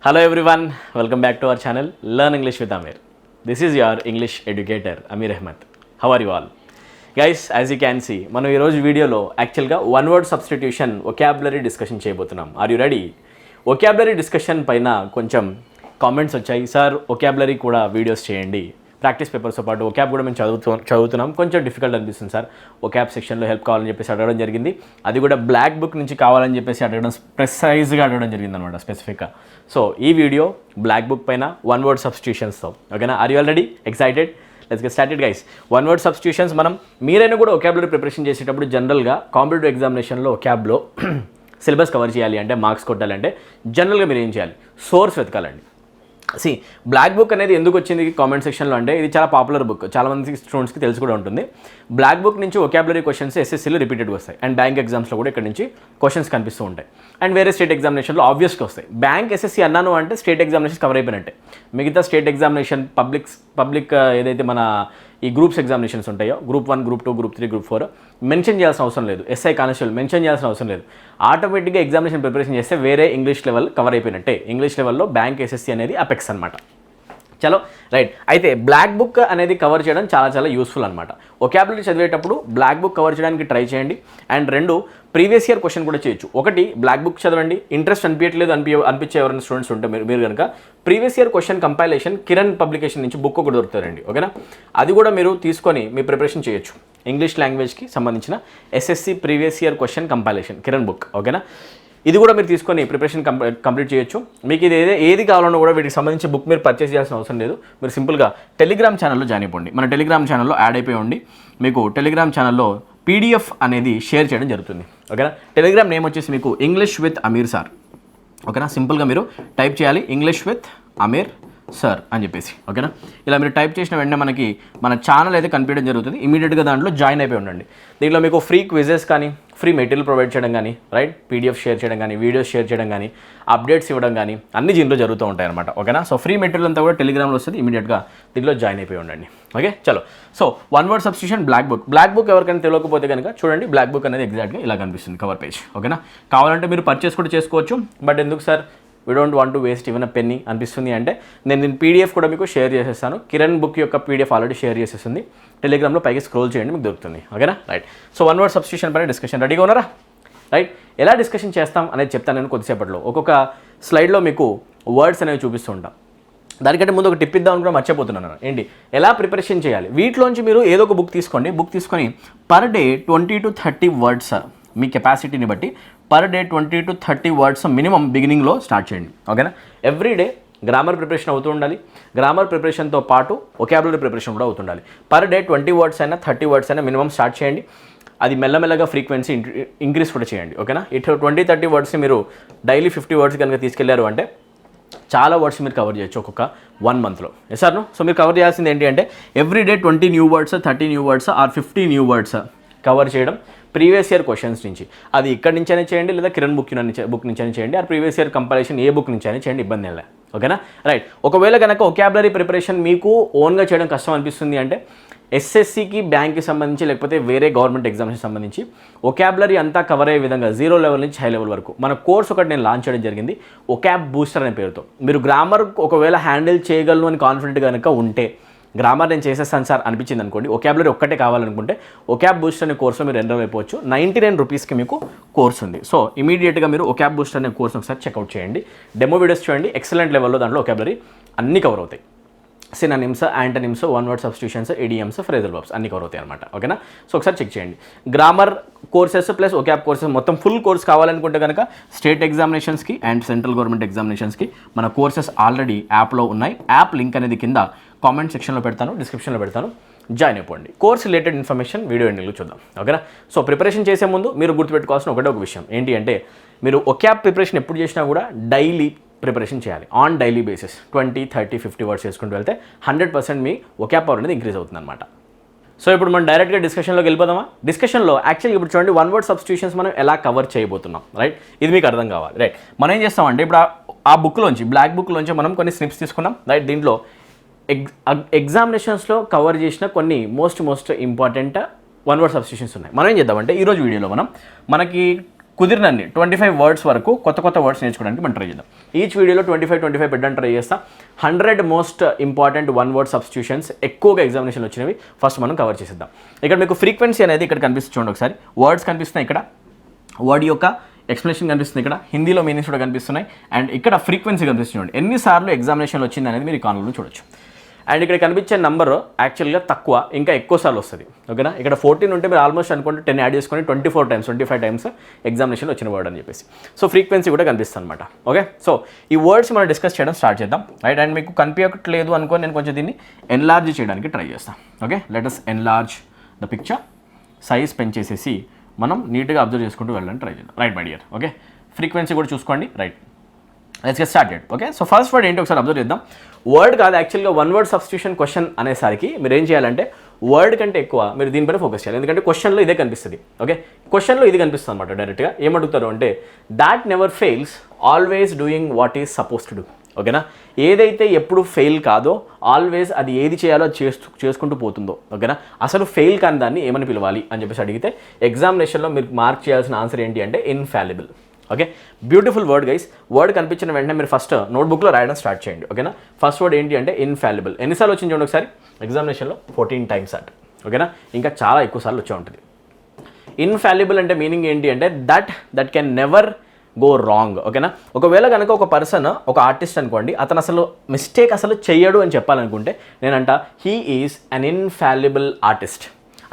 Hello everyone, welcome back to our channel Learn English with Amir. This is your English educator Amir Ahmed. How are you all? Guys, as you can see, మనం ఈరోజు వీడియోలో యాక్చువల్గా one word substitution vocabulary discussion చేయబోతున్నాం. Are you ready? Vocabulary discussion పైన కొంచెం comments వచ్చాయి. Sir vocabulary కూడా videos చేయండి, ప్రాక్టీస్ పేపర్స్తో పాటు ఒకాబ్ కూడా మేము చదువుతున్నాం, కొంచెం డిఫికల్ట్ అనిపిస్తుంది సార్, ఒకాబ్ సెక్షన్లో హెల్ప్ కావాలని చెప్పేసి అడగడం జరిగింది. అది కూడా బ్లాక్ బుక్ నుంచి కావాలని చెప్పేసి అడగడం, ప్రెసైజ్గా అడగడం జరిగింది అనమాట, స్పెసిఫిక్గా. సో ఈ వీడియో బ్లాక్ బుక్ పైన వన్ వర్డ్ సబ్స్టిట్యూషన్స్తో. ఓకేనా? Are you already excited? Let's get started guys. One word substitutions మనం మీరైనా కూడా ఒకాబులరీ ప్రిపరేషన్ చేసేటప్పుడు జనరల్గా కాంపిటేటివ్ ఎగ్జామినేషన్లో ఒకాబ్లో సిలబస్ కవర్ చేయాలి అంటే, మార్క్స్ కొట్టాలంటే జనరల్గా మీరు ఏం చేయాలి? సోర్స్ వెతకాలండి. బ్లాక్ బుక్ అనేది ఎందుకు వచ్చింది కామెంట్ సెక్షన్లో అంటే, ఇది చాలా పాపులర్ బుక్, చాలామంది స్టూడెంట్స్కి తెలిసి కూడా ఉంటుంది. బ్లాక్ బుక్ నుంచి ఒకాబులరీ క్వశ్చన్స్ ఎస్ఎస్సీలో రిపీటెడ్గా వస్తాయి, అండ్ బ్యాంక్ ఎగ్జామ్స్లో కూడా ఇక్కడ నుంచి క్వశ్చన్స్ కనిపిస్తూ ఉంటాయి, అండ్ వేరే స్టేట్ ఎగ్జామినేషన్లో ఆబ్వియస్గా వస్తాయి. బ్యాంక్ ఎస్ఎస్సీ అన్నాను అంటే స్టేట్ ఎగ్జామినేషన్ కవర్ అయిపోయినట్టే. మిగతా స్టేట్ ఎగ్జామినేషన్ పబ్లిక్ ఏదైతే మన ఈ గ్రూప్స్ ఎగ్జామినేషన్స్ ఉంటాయో, group 1, group 2, group 3, group 4 mention చేయాల్సిన అవసరం లేదు. ఎస్ఐ కానిస్టేబుల్ మెన్షన్ చేయాల్సిన అవసరం లేదు. ఆటోమేటిక్గా ఎగ్జామినేషన్ ప్రిపరేషన్ చేస్తే వేరే ఇంగ్లీష్ లెవెల్ కవర్ అయిపోయినట్టే. ఇంగ్లీష్ లెవెల్లో బ్యాంక్ ఎస్ఎస్సీ అనేది అపెక్స్ అనమాట. చలో రైట్. అయితే బ్లాక్ బుక్ అనేది కవర్ చేయడం చాలా యూస్ఫుల్ అనమాట. ఒకాబులరీ చదివేటప్పుడు బ్లాక్ బుక్ కవర్ చేయడానికి ట్రై చేయండి. అండ్ 2 ప్రీవియస్ ఇయర్ క్వశ్చన్ కూడా చేయొచ్చు. 1 బ్లాక్ బుక్ చదవండి, ఇంట్రెస్ట్ అనిపించే ఎవరైనా స్టూడెంట్స్ ఉంటే మీరు కనుక previous year question compilation Kiran publication నుంచి బుక్ ఒకటి దొరుకుతారండి. ఓకేనా? అది కూడా మీరు తీసుకొని మీ ప్రిపరేషన్ చేయొచ్చు. ఇంగ్లీష్ లాంగ్వేజ్కి సంబంధించిన SSC previous year question compilation Kiran book. ఓకేనా? ఇది కూడా మీరు తీసుకొని ప్రిపరేషన్ కంప్లీట్ చేయొచ్చు. మీకు ఇది ఏది కావాలన్నా కూడా వీటికి సంబంధించి బుక్ మీరు పర్చేస్ చేయాల్సిన అవసరం లేదు. మీరు సింపుల్గా టెలిగ్రామ్ ఛానల్లో జాయిన్ అయిపోండి. మన టెలిగ్రామ్ ఛానల్లో యాడ్ అయిపోయి ఉండి మీకు టెలిగ్రామ్ ఛానల్లో పీడిఎఫ్ అనేది షేర్ చేయడం జరుగుతుంది. ఓకేనా? టెలిగ్రామ్ నేమ్ వచ్చేసి మీకు ఇంగ్లీష్ విత్ అమీర్ సార్. ఓకేనా? సింపుల్గా మీరు టైప్ చేయాలి ఇంగ్లీష్ విత్ అమీర్ సార్ అని చెప్పేసి. ఓకేనా? ఇలా మీరు టైప్ చేసిన వెంటనే మనకి మన ఛానల్ అయితే కనిపించడం జరుగుతుంది. ఇమీడియట్గా దాంట్లో జాయిన్ అయిపోయి ఉండండి. దీంట్లో మీకు ఫ్రీ క్విజెస్ కానీ, ఫ్రీ మెటీరియల్ ప్రొవైడ్ చేయడం కానీ, రైట్, పీడిఎఫ్ షేర్ చేయడం కానీ, వీడియోస్ షేర్ చేయడం కానీ, అప్డేట్స్ ఇవ్వడం కానీ అన్ని దీంట్లో జరుగుతూ ఉంటాయి అనమాట. ఓకేనా? సో ఫ్రీ మెటీరియల్ అంతా కూడా టెలిగ్రామ్లో వస్తుంది. ఇమీడియట్గా దీంట్లో జాయిన్ అయిపోయి ఉండండి. ఓకే, చలో. So one word substitution black book ఎవరికైనా తెలియకపోతే కనుక చూడండి, బ్లాక్ బుక్ అనేది ఎగ్జాక్ట్గా ఇలా కనిపిస్తుంది కవర్ పేజ్. ఓకేనా? కావాలంటే మీరు పర్చేస్ కూడా చేసుకోవచ్చు. బట్ ఎందుకు sir, we don't want to waste even a penny అనిపిస్తుంది అంటే, నేను దీని పీడిఎఫ్ కూడా మీకు షేర్ చేసేస్తాను. కిరణ్ బుక్ యొక్క పీడిఎఫ్ ఆల్రెడీ షేర్ చేసేస్తుంది. టెలిగ్రామ్లో పైకి స్క్రోల్ చేయండి, మీకు దొరుకుతుంది. ఓకేనా? Right. So one word substitution పైన డిస్కషన్ రెడీగా ఉన్నారా? రైట్. ఎలా డిస్కషన్ చేస్తాం అనేది చెప్తాను నేను కొద్దిసేపట్లో. ఒక్కొక్క స్లైడ్లో మీకు వర్డ్స్ అనేవి చూపిస్తూ ఉంటాం. దానికంటే ముందు ఒక టిప్ ఇద్దామని కూడా మర్చిపోతున్నాను. ఏంటి, ఎలా ప్రిపరేషన్ చేయాలి? వీటిలోంచి మీరు ఏదో ఒక బుక్ తీసుకోండి. బుక్ తీసుకొని పర్ డే 20 to 30 వర్డ్స్ మీ కెపాసిటీని బట్టి per day 20 to 30 words minimum బిగినింగ్లో స్టార్ట్ చేయండి. ఓకేనా? ఎవ్రీ డే గ్రామర్ ప్రిపరేషన్ అవుతూ ఉండాలి. గ్రామర్ ప్రిపరేషన్తో పాటు ఒకాబులరీ ప్రిపరేషన్ కూడా అవుతుండాలి. పర్ డే 20 వర్డ్స్ అయినా 30 వర్డ్స్ అయినా మినిమం స్టార్ట్ చేయండి. అది మెల్లమెల్లగా ఫ్రీక్వెన్సీ ఇంక్రీజ్ కూడా చేయండి. ఓకేనా? ఇటు 20-30 వర్డ్స్ని మీరు డైలీ 50 వర్డ్స్ కనుక తీసుకెళ్లారు అంటే చాలా వర్డ్స్ మీరు కవర్ చేయొచ్చు ఒక్కొక్క 1 monthలో. Yes or no? సో మీరు కవర్ చేయాల్సింది ఏంటి అంటే, every day 20 new words, 30 new words or 50 new words cover చేయడం ప్రీవియస్ ఇయర్ క్వశ్చన్స్ నుంచి. అది ఇక్కడి నుంచైనా చేయండి, లేదా కిరణ్ బుక్ నుంచైనా చేయండి, ఆ ప్రీవియస్ ఇయర్ కంపైలేషన్ ఏ బుక్ నుంచైనా చేయండి, ఇబ్బంది లేదు. ఓకేనా? రైట్. ఒకవేళ కనుక ఒకాబులరీ ప్రిపరేషన్ మీకు ఓన్గా చేయడం కష్టం అనిపిస్తుంది అంటే, ఎస్ఎస్సికి, బ్యాంక్కి సంబంధించి లేకపోతే వేరే గవర్నమెంట్ ఎగ్జామ్స్కి సంబంధించి ఒకాబులరీ అంతా కవర్ అయ్యే విధంగా 0 లెవెల్ నుంచి హై లెవెల్ వరకు మన కోర్స్ ఒకటి నేను లాంచ్ చేయడం జరిగింది, ఒకాబ్ బూస్టర్ అనే పేరుతో. మీరు గ్రామర్ ఒకవేళ హ్యాండిల్ చేయగలను అని కాన్ఫిడెంట్ కనుక ఉంటే, గ్రామర్ నేను చేసేస్తాను సార్ అనిపించింది అనుకోండి, ఒకాబులరీ ఒక్కటే కావాలనుకుంటే ఒకాబ్ బూస్టర్ అనే కోర్సులో మీరు ఎన్రోల్ అయిపోవచ్చు. 99 రూపీస్కి మీకు కోర్స్ ఉంది. సో ఇమీడియట్గా మీరు ఒకాబ్ బూస్టర్ అనే కోర్స్ ఒకసారి చెక్అవుట్ చేయండి. డెమో వీడియోస్ చూడండి, ఎక్సలెంట్ లెవెల్లో దాంట్లో ఒకాబులరీ అన్ని కవర్ అవుతాయి. Synonyms, antonyms, one word substitutions, idioms, phrasal verbs అన్ని కవర్ అవుతాయి అనమాట. ఓకేనా? సో ఒకసారి చెక్ చేయండి. Grammar courses plus vocab courses మొత్తం ఫుల్ కోర్స్ కావాలనుకుంటే కనుక స్టేట్ ఎగ్జామినేషన్స్కి అండ్ సెంట్రల్ గవర్నమెంట్ ఎగ్జామినేషన్స్కి మన కోర్సెస్ ఆల్రెడీ యాప్లో ఉన్నాయి. యాప్ లింక్ అనేది కింద కామెంట్ సెక్షన్లో పెడతాను, డిస్క్రిప్షన్లో పెడతాను, జాయిన్ అయిపోండి. కోర్స్ రిలేటెడ్ ఇన్ఫర్మేషన్ వీడియో ఎండింగ్లో చూద్దాం. ఓకేనా? సో ప్రిపరేషన్ చేసే ముందు మీరు గుర్తుపెట్టుకోవాల్సిన ఒక విషయం ఏంటి అంటే, మీరు ఒకాబ్ ప్రిపరేషన్ ఎప్పుడు చేసినా కూడా డైలీ ప్రిపరేషన్ చేయాలి. ఆన్ డైలీ బేసిస్ 20, 30, 50 వర్డ్స్ చేసుకుంటూ వెళ్తే 100% మీ ఒకాబ్ పవర్ అనేది ఇంక్రీజ్ అవుతుంది అనమాట. సో ఇప్పుడు మనం డైరెక్ట్గా డిస్కషన్లోకి వెళ్ళిపోదామా? డిస్కషన్లో యాక్చువల్గా ఇప్పుడు చూడండి, వన్ వర్డ్ సబ్స్టిట్యూషన్స్ మనం ఎలా కవర్ చేయబోతున్నాం, రైట్? ఇది మీకు అర్థం కావాలి, రైట్? మనం ఏం చేస్తామంటే, ఇప్పుడు ఆ బుక్లోంచి, బ్లాక్ బుక్లోంచి మనం కొన్ని స్నిప్స్ తీసుకున్నాం, రైట్? దీంట్లో ఎగ్జామినేషన్స్లో కవర్ చేసిన కొన్ని most important one word substitutions ఉన్నాయి. మనం ఏం చేద్దామంటే, ఈరోజు వీడియోలో మనకి కుదిరినన్ని 25 వర్డ్స్ వరకు కొత్త వర్డ్స్ నేర్చుకోవడానికి మనం ట్రై చేద్దాం. ఈచ్ వీడియోలో 25 పెట్టడానికి ట్రై చేస్తాం. 100 most important one word substitutions ఎక్కువగా ఎగ్జామినేషన్ వచ్చినవి ఫస్ట్ మనం కవర్ చేసేద్దాం. ఇక్కడ మీకు ఫ్రీక్వెన్సీ అనేది ఇక్కడ కనిపిస్తుంది చూడండి ఒకసారి. వర్డ్స్ కనిపిస్తున్నాయి, ఇక్కడ వర్డ్ యొక్క ఎక్స్ప్లెనేషన్ కనిపిస్తుంది, ఇక్కడ హిందీలో మీనింగ్స్ కూడా కనిపిస్తున్నాయి, అండ్ ఇక్కడ ఫ్రీక్వెన్సీ కనిపిస్తుంది చూడండి. ఎన్నిసార్లు ఎగ్జామినేషన్లో వచ్చింది అనేది మీరు ఈ కాలంలో చూడొచ్చు. అండ్ ఇక్కడ కనిపించే నెంబర్ యాక్చువల్గా తక్కువ, ఇంకా ఎక్కువ సార్లు వస్తుంది. ఓకేనా, ఇక్కడ 14 ఉంటే మీరు ఆల్మోస్ట్ అనుకుంటే 10 యాడ్ చేసుకొని 24 టైమ్స్ 25 టైమ్స్ ఎగ్జామినేషన్లో వచ్చిన వర్డ్ అని చెప్పేసి. సో ఫ్రీక్వెన్సీ కూడా కనిపిస్తుంది అనమాట. ఓకే, సో ఈ వర్డ్స్ మనం డిస్కస్ చేయడం స్టార్ట్ చేద్దాం. రైట్, అండ్ మీకు కనిపించట్లేదు అనుకో నేను కొంచెం దీన్ని ఎన్లార్జ్ చేయడానికి ట్రై చేస్తాను. Okay, let us enlarge the picture. Size పెంచేసేసి మనం నీట్గా అబ్జర్వ్ చేసుకుంటూ వెళ్ళడానికి ట్రై చేద్దాం. Right my dear. Okay, frequency కూడా చూసుకోండి. Right, let's get started. Okay, so first word ఏంటి ఒకసారి అబ్జర్వ్ చేద్దాం. వర్డ్ కాదు, యాక్చువల్గా వన్ వర్డ్ సబ్స్టిట్యూషన్ క్వశ్చన్ అనేసరికి మీరు ఏం చేయాలంటే వర్డ్ కంటే ఎక్కువ మీరు దీనిపైన ఫోకస్ చేయాలి. ఎందుకంటే క్వశ్చన్లో ఇదే కనిపిస్తుంది. ఓకే, క్వశ్చన్లో ఇది కనిపిస్తుంది అనమాట. డైరెక్ట్గా ఏమడుగుతారు అంటే that never fails always doing what is suppose to do. ఓకేనా, ఏదైతే ఎప్పుడు ఫెయిల్ కాదో ఆల్వేస్ అది ఏది చేయాలో అది చేసుకుంటూ పోతుందో. ఓకేనా, అసలు ఫెయిల్ కాని దాన్ని ఏమని పిలవాలి అని చెప్పేసి అడిగితే ఎగ్జామినేషన్లో మీరు మార్క్ చేయాల్సిన ఆన్సర్ ఏంటి అంటే infallible. Okay, beautiful word guys. Word కనిపించిన వెంటనే మీరు ఫస్ట్ నోట్బుక్లో రాయడం స్టార్ట్ చేయండి. ఓకేనా, ఫస్ట్ వర్డ్ ఏంటి అంటే ఇన్ఫాలిబుల్. ఎన్నిసార్లు వచ్చింది చూడండి ఒకసారి ఎగ్జామినేషన్లో 14 టైమ్స్ అట్. ఓకేనా, ఇంకా చాలా ఎక్కువ సార్లు వచ్చే ఉంటుంది. ఇన్ఫాలిబుల్ అంటే మీనింగ్ ఏంటి అంటే that can never go wrong. ఓకేనా, ఒకవేళ కనుక ఒక పర్సన్ ఒక ఆర్టిస్ట్ అనుకోండి, అతను అసలు మిస్టేక్ అసలు చెయ్యడు అని చెప్పాలనుకుంటే నేనంట he is an infallible artist.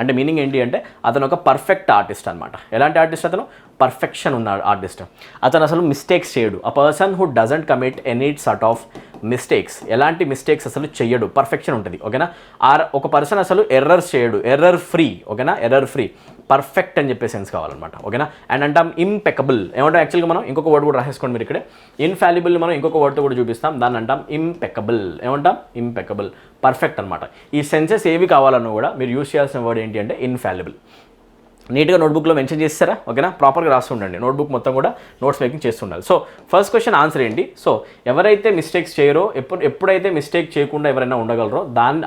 అంటే మీనింగ్ ఏంటి అంటే అతను ఒక పర్ఫెక్ట్ ఆర్టిస్ట్ అనమాట. ఎలాంటి ఆర్టిస్ట్? అతను పర్ఫెక్షన్ ఉన్న ఆర్టిస్ట్. అతను అసలు మిస్టేక్స్ చేయడు. అ person who doesn't commit any sort of mistakes. ఎలాంటి మిస్టేక్స్ అసలు చెయ్యడు, పర్ఫెక్షన్ ఉంటుంది. ఓకేనా, ఒక పర్సన్ అసలు ఎర్రర్స్ చేయడు, ఎర్రర్ ఫ్రీ. ఓకేనా, ఎర్రర్ ఫ్రీ, పర్ఫెక్ట్ అని చెప్పే సెన్స్ కావాలన్నమాట. ఓకేనా, అండ్ అంటాం ఇంపెకబుల్. ఏమంటాం యాక్చువల్గా మనం ఇంకొక వర్డ్ కూడా రాసేసుకోండి మీరు ఇక్కడే. ఇన్ఫాలిబుల్ మనం ఇంకొక వర్డ్తో కూడా చూపిస్తాం, దాన్ని అంటాం ఇంపెకబుల్. ఏమంటాం? ఇంపెకబుల్, పర్ఫెక్ట్ అనమాట. ఈ సెన్సెస్ ఏవి కావాలన్నా కూడా మీరు యూస్ చేయాల్సిన వర్డ్ ఏంటి అంటే ఇన్ఫాలిబుల్. నీట్గా నోట్బుక్లో మెన్షన్ చేస్తారా? ఓకేనా, ప్రాపర్గా రాస్తుండండి. నోట్బుక్ మొత్తం కూడా నోట్స్ మేకింగ్ చేస్తుండాలి. సో ఫస్ట్ క్వశ్చన్ ఆన్సర్ ఏంటి? సో ఎవరైతే మిస్టేక్స్ చేయరో, ఎప్పుడైతే మిస్టేక్ చేయకుండా ఎవరైనా ఉండగలరో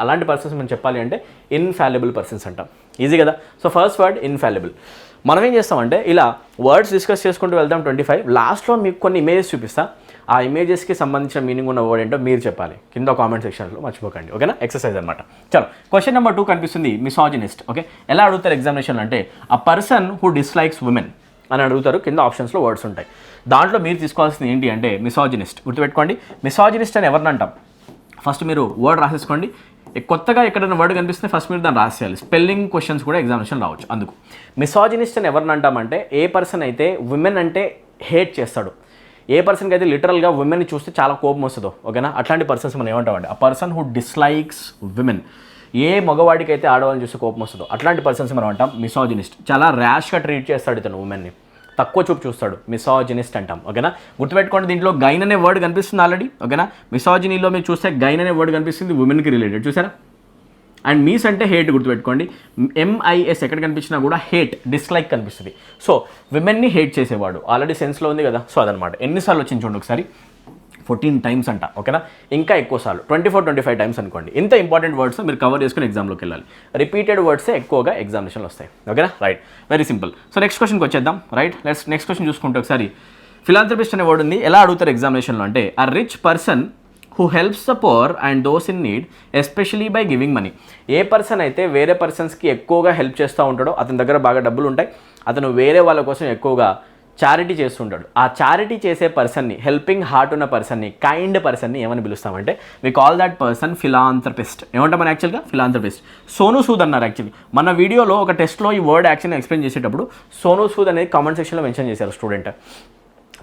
అలాంటి పర్సన్స్ మనం చెప్పాలి అంటే ఇన్ఫాలిబుల్ పర్సన్స్ అంటాం. ఈజీ కదా. So first word infallible. మనం ఏం చేస్తామంటే ఇలా వర్డ్స్ డిస్కస్ చేసుకుంటూ వెళ్తాం 25. లాస్ట్లో మీకు కొన్ని ఇమేజెస్ చూపిస్తా. ఆ ఇమేజెస్కి సంబంధించిన మీనింగ్ ఉన్న వర్డ్ ఏంటో మీరు చెప్పాలి కింద కామెంట్ సెక్షన్లో, మర్చిపోకండి. ఓకేనా, ఎక్సర్సైజ్ అనమాట. చలో, క్వశ్చన్ నెంబర్ 2 కనిపిస్తుంది, మిసాజినిస్ట్. ఓకే, ఎలా అడుగుతారు ఎగ్జామినేషన్ అంటే a person who dislikes women అని అడుగుతారు. కింద ఆప్షన్స్లో వర్డ్స్ ఉంటాయి. దాంట్లో మీరు తీసుకోవాల్సింది ఏంటి అంటే మిసాజినిస్ట్. గుర్తుపెట్టుకోండి, మిసాజినిస్ట్ అని ఎవరిని అంటాం? ఫస్ట్ మీరు వర్డ్ రాసేసుకోండి. కొత్తగా ఎక్కడైనా వర్డ్ కనిపిస్తే ఫస్ట్ మీరు దాన్ని రాసేయాలి. స్పెల్లింగ్ క్వశ్చన్స్ కూడా ఎగ్జామినేషన్ రావచ్చు. అందుకు మిసాజినిస్ట్ అని ఎవరిని అంటామంటే ఏ పర్సన్ అయితే ఉమెన్ అంటే హేట్ చేస్తాడు, ఏ పర్సన్కి అయితే లిటరల్గా ఉమెన్ని చూస్తే చాలా కోపం వస్తుందో. ఓకేనా, అట్లాంటి పర్సన్స్ మనం ఏమంటామండి? ఆ పర్సన్ హూ డిస్లైక్స్ విమెన్. ఏ మగవాడికి అయితే ఆడవాళ్ళని చూస్తే కోపం వస్తుందో అట్లాంటి పర్సన్స్ మనం అంటాం మిసాజినిస్ట్. చాలా ర్యాష్గా ట్రీట్ చేస్తాడు ఇతను ఉమెన్ని, తక్కువ చూపు చూస్తాడు, మిసాజినిస్ట్ అంటాం. ఓకేనా, గుర్తుపెట్టుకోండి, దీంట్లో గైన్ అనే వర్డ్ కనిపిస్తుంది ఆల్రెడీ. ఓకేనా, మిసాజినీలో మీరు చూస్తే గైన్ అనే వర్డ్ కనిపిస్తుంది, ఉమెన్కి రిలేటెడ్. చూసారా? అండ్ మీస్ అంటే హేట్. గుర్తుపెట్టుకోండి, ఎంఐఎస్ ఎక్కడ కనిపించినా కూడా హేట్, డిస్లైక్ కనిపిస్తుంది. సో విమెన్ని హేట్ చేసేవాడు ఆల్రెడీ సెన్స్లో ఉంది కదా. సో అదనమాట. ఎన్నిసార్లు వచ్చింది చూడండి ఒకసారి, 14 టైమ్స్ అంట. ఓకేనా, ఇంకా ఎక్కువ సార్లు 24-25 టైమ్స్ అనుకోండి. ఇంత ఇంపార్టెంట్ వర్డ్స్ మీరు కవర్ చేసుకుని ఎగ్జామ్లోకి వెళ్ళాలి. రిపీటెడ్ వర్డ్సే ఎక్కువగా ఎగ్జామినేషన్లో వస్తాయి. ఓకేనా, right, very simple. So next క్వశ్చన్కి వచ్చేద్దాం. రైట్, నెక్స్ట్ క్వశ్చన్ చూసుకుంటే ఒకసారి ఫిలాంథ్రపిస్ట్ అనే వర్డ్ ఉంది. ఎలా అడుగుతారు ఎగ్జామినేషన్లో అంటే అ rich person who helps the poor and those in need especially by giving money. A person అయితే వేరే పర్సన్స్కి ఎక్కువగా హెల్ప్ చేస్తూ ఉంటాడో, అతని దగ్గర బాగా డబ్బులు ఉంటాయి, అతను వేరే వాళ్ళ కోసం ఎక్కువగా చారిటీ చేస్తుంటాడు. ఆ చారిటీ చేసే పర్సన్ని, హెల్పింగ్ హార్ట్ ఉన్న పర్సన్ని, కైండ్ పర్సన్ని ఏమని పిలుస్తామంటే we call that person philanthropist. ఏమంటాం మనం యాక్చువల్గా? ఫిలాంథ్రపిస్ట్. సోను సూద్ అన్నారు యాక్చువల్లీ. మన వీడియోలో ఒక టెస్ట్లో ఈ వర్డ్ యాక్చువల్లీ ఎక్స్ప్లెయిన్ చేసేటప్పుడు సోను సూద్ అనేది కామెంట్ సెక్షన్లో మెన్షన్ చేశారు student.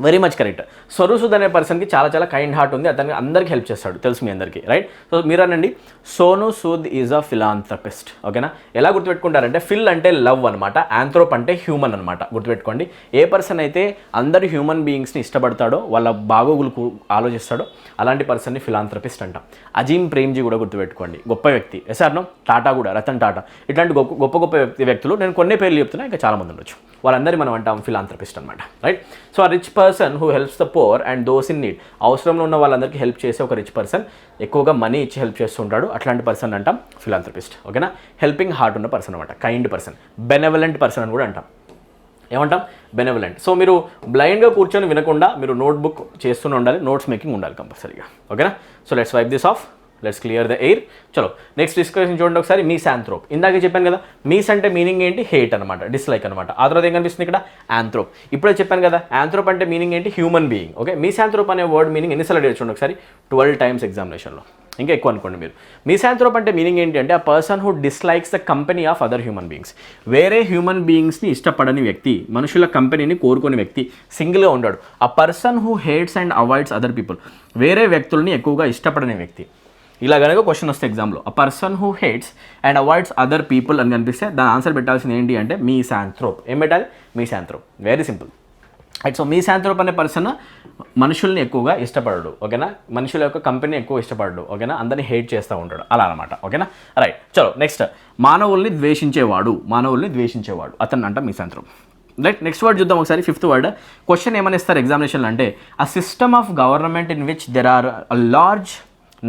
Very much correct. Sonu Sood అనే పర్సన్కి చాలా కైండ్ హార్ట్ ఉంది, అతనికి అందరికీ హెల్ప్ చేస్తాడు, తెలుసు మీ అందరికీ. రైట్, సో మీరు అనండి Sonu Sood is a philanthropist. ఓకేనా, ఎలా గుర్తుపెట్టుకుంటారంటే ఫిల్ అంటే లవ్ అనమాట, ఆంథ్రోప్ అంటే హ్యూమన్ అనమాట. గుర్తుపెట్టుకోండి, ఏ పర్సన్ అయితే అందరు హ్యూమన్ బీయింగ్స్ని ఇష్టపడతాడో, వాళ్ళ బాగోగులు ఆలోచిస్తాడో అలాంటి పర్సన్ని ఫిలాంథ్రపిస్ట్ అంటాం. అజీమ్ ప్రేమ్జీ కూడా గుర్తుపెట్టుకోండి, గొప్ప వ్యక్తి. ఎస్ఆర్నో టాటా కూడా, రతన్ టాటా, ఇట్లాంటి గొప్ప వ్యక్తులు నేను కొన్ని పేర్లు చెప్తున్నా, ఇంకా చాలామంది ఉండొచ్చు. వాళ్ళందరినీ మనం అంటాం ఫిలాంథ్రపిస్ట్ అనమాట. Right, so a rich person who helps the poor and those in need. అవసరంలో ఉన్న వాళ్ళందరికీ హెల్ప్ చేసే ఒక రిచ్ పర్సన్, ఎక్కువగా మనీ ఇచ్చి హెల్ప్ చేస్తుంటాడు, అట్లాంటి పర్సన్ అంటాం ఫిలాంథ్రపిస్ట్. ఓకేనా, హెల్పింగ్ హార్ట్ ఉన్న పర్సన్ అనమాట, కైండ్ పర్సన్, బెనెవలెంట్ పర్సన్ అని కూడా అంటాం. ఏమంటాం, బెనెవలెంట్. సో మీరు బ్లైండ్గా కూర్చొని వినకుండా మీరు నోట్బుక్ చేస్తూనే ఉండాలి, నోట్స్ మేకింగ్ ఉండాలి కంపల్సరీగా. ఓకేనా? So let's wipe this off, let's clear the air. చలో నెక్స్ట్ డిస్కషన్ చూడండి ఒకసారి. మీసాంథ్రోప్. ఇందాకే చెప్పాను కదా, మీస్ అంటే మీనింగ్ ఏంటి, హేట్ అనమాట, డిస్లైక్ అనమాట. ఆ తర్వాత ఏం కనిపిస్తుంది ఇక్కడ, యాంథ్రోప్. ఇప్పుడే చెప్పాను కదా, యాంథ్రోప్ అంటే మీనింగ్ ఏంటి, హ్యూమన్ బీయింగ్. ఓకే, మీసాంథ్రోప్ అనే వర్డ్ మీనింగ్ ఎన్నిసార్లు చూడండి ఒకసారి, 12 times ఎగ్జామినేషన్లో, ఇంకా ఎక్కువ అనుకోండి మీరు. మీసాంథ్రోప్ అంటే మీనింగ్ ఏంటి అంటే, a person who dislikes the company of other human beings. వేరే హ్యూమన్ బీయింగ్స్ని ఇష్టపడని వ్యక్తి, మనుషుల కంపెనీని కోరుకునే వ్యక్తి, సింగిల్గా ఉంటాడు. A person who hates and avoids other people, వేరే వ్యక్తుల్ని ఎక్కువగా ఇష్టపడని వ్యక్తి. ఇలా కనుక క్వశ్చన్ వస్తే ఎగ్జామ్లో, a person who hates and avoids other people అని కనిపిస్తే దాని ఆన్సర్ పెట్టాల్సింది ఏంటి అంటే మీసాంథ్రోప్. ఏం పెట్టాలి, misanthrope. Very simple. Right. So misanthrope అనే పర్సన్ మనుషుల్ని ఎక్కువగా ఇష్టపడడు. ఓకేనా, మనుషుల యొక్క కంపెనీ ఎక్కువ ఇష్టపడడు. ఓకేనా, అందరినీ హేట్ చేస్తూ ఉంటాడు అలా అనమాట. ఓకేనా, రైట్. చలో నెక్స్ట్, మానవుల్ని ద్వేషించేవాడు. మానవుల్ని ద్వేషించేవాడు అతను అంట మీసాంథ్రోప్. రైట్. నెక్స్ట్ వర్డ్ చూద్దాం ఒకసారి, 5th వర్డ్. క్వశ్చన్ ఏమని ఇస్తారు ఎగ్జామినేషన్లో అంటే, a system of government in which there are a large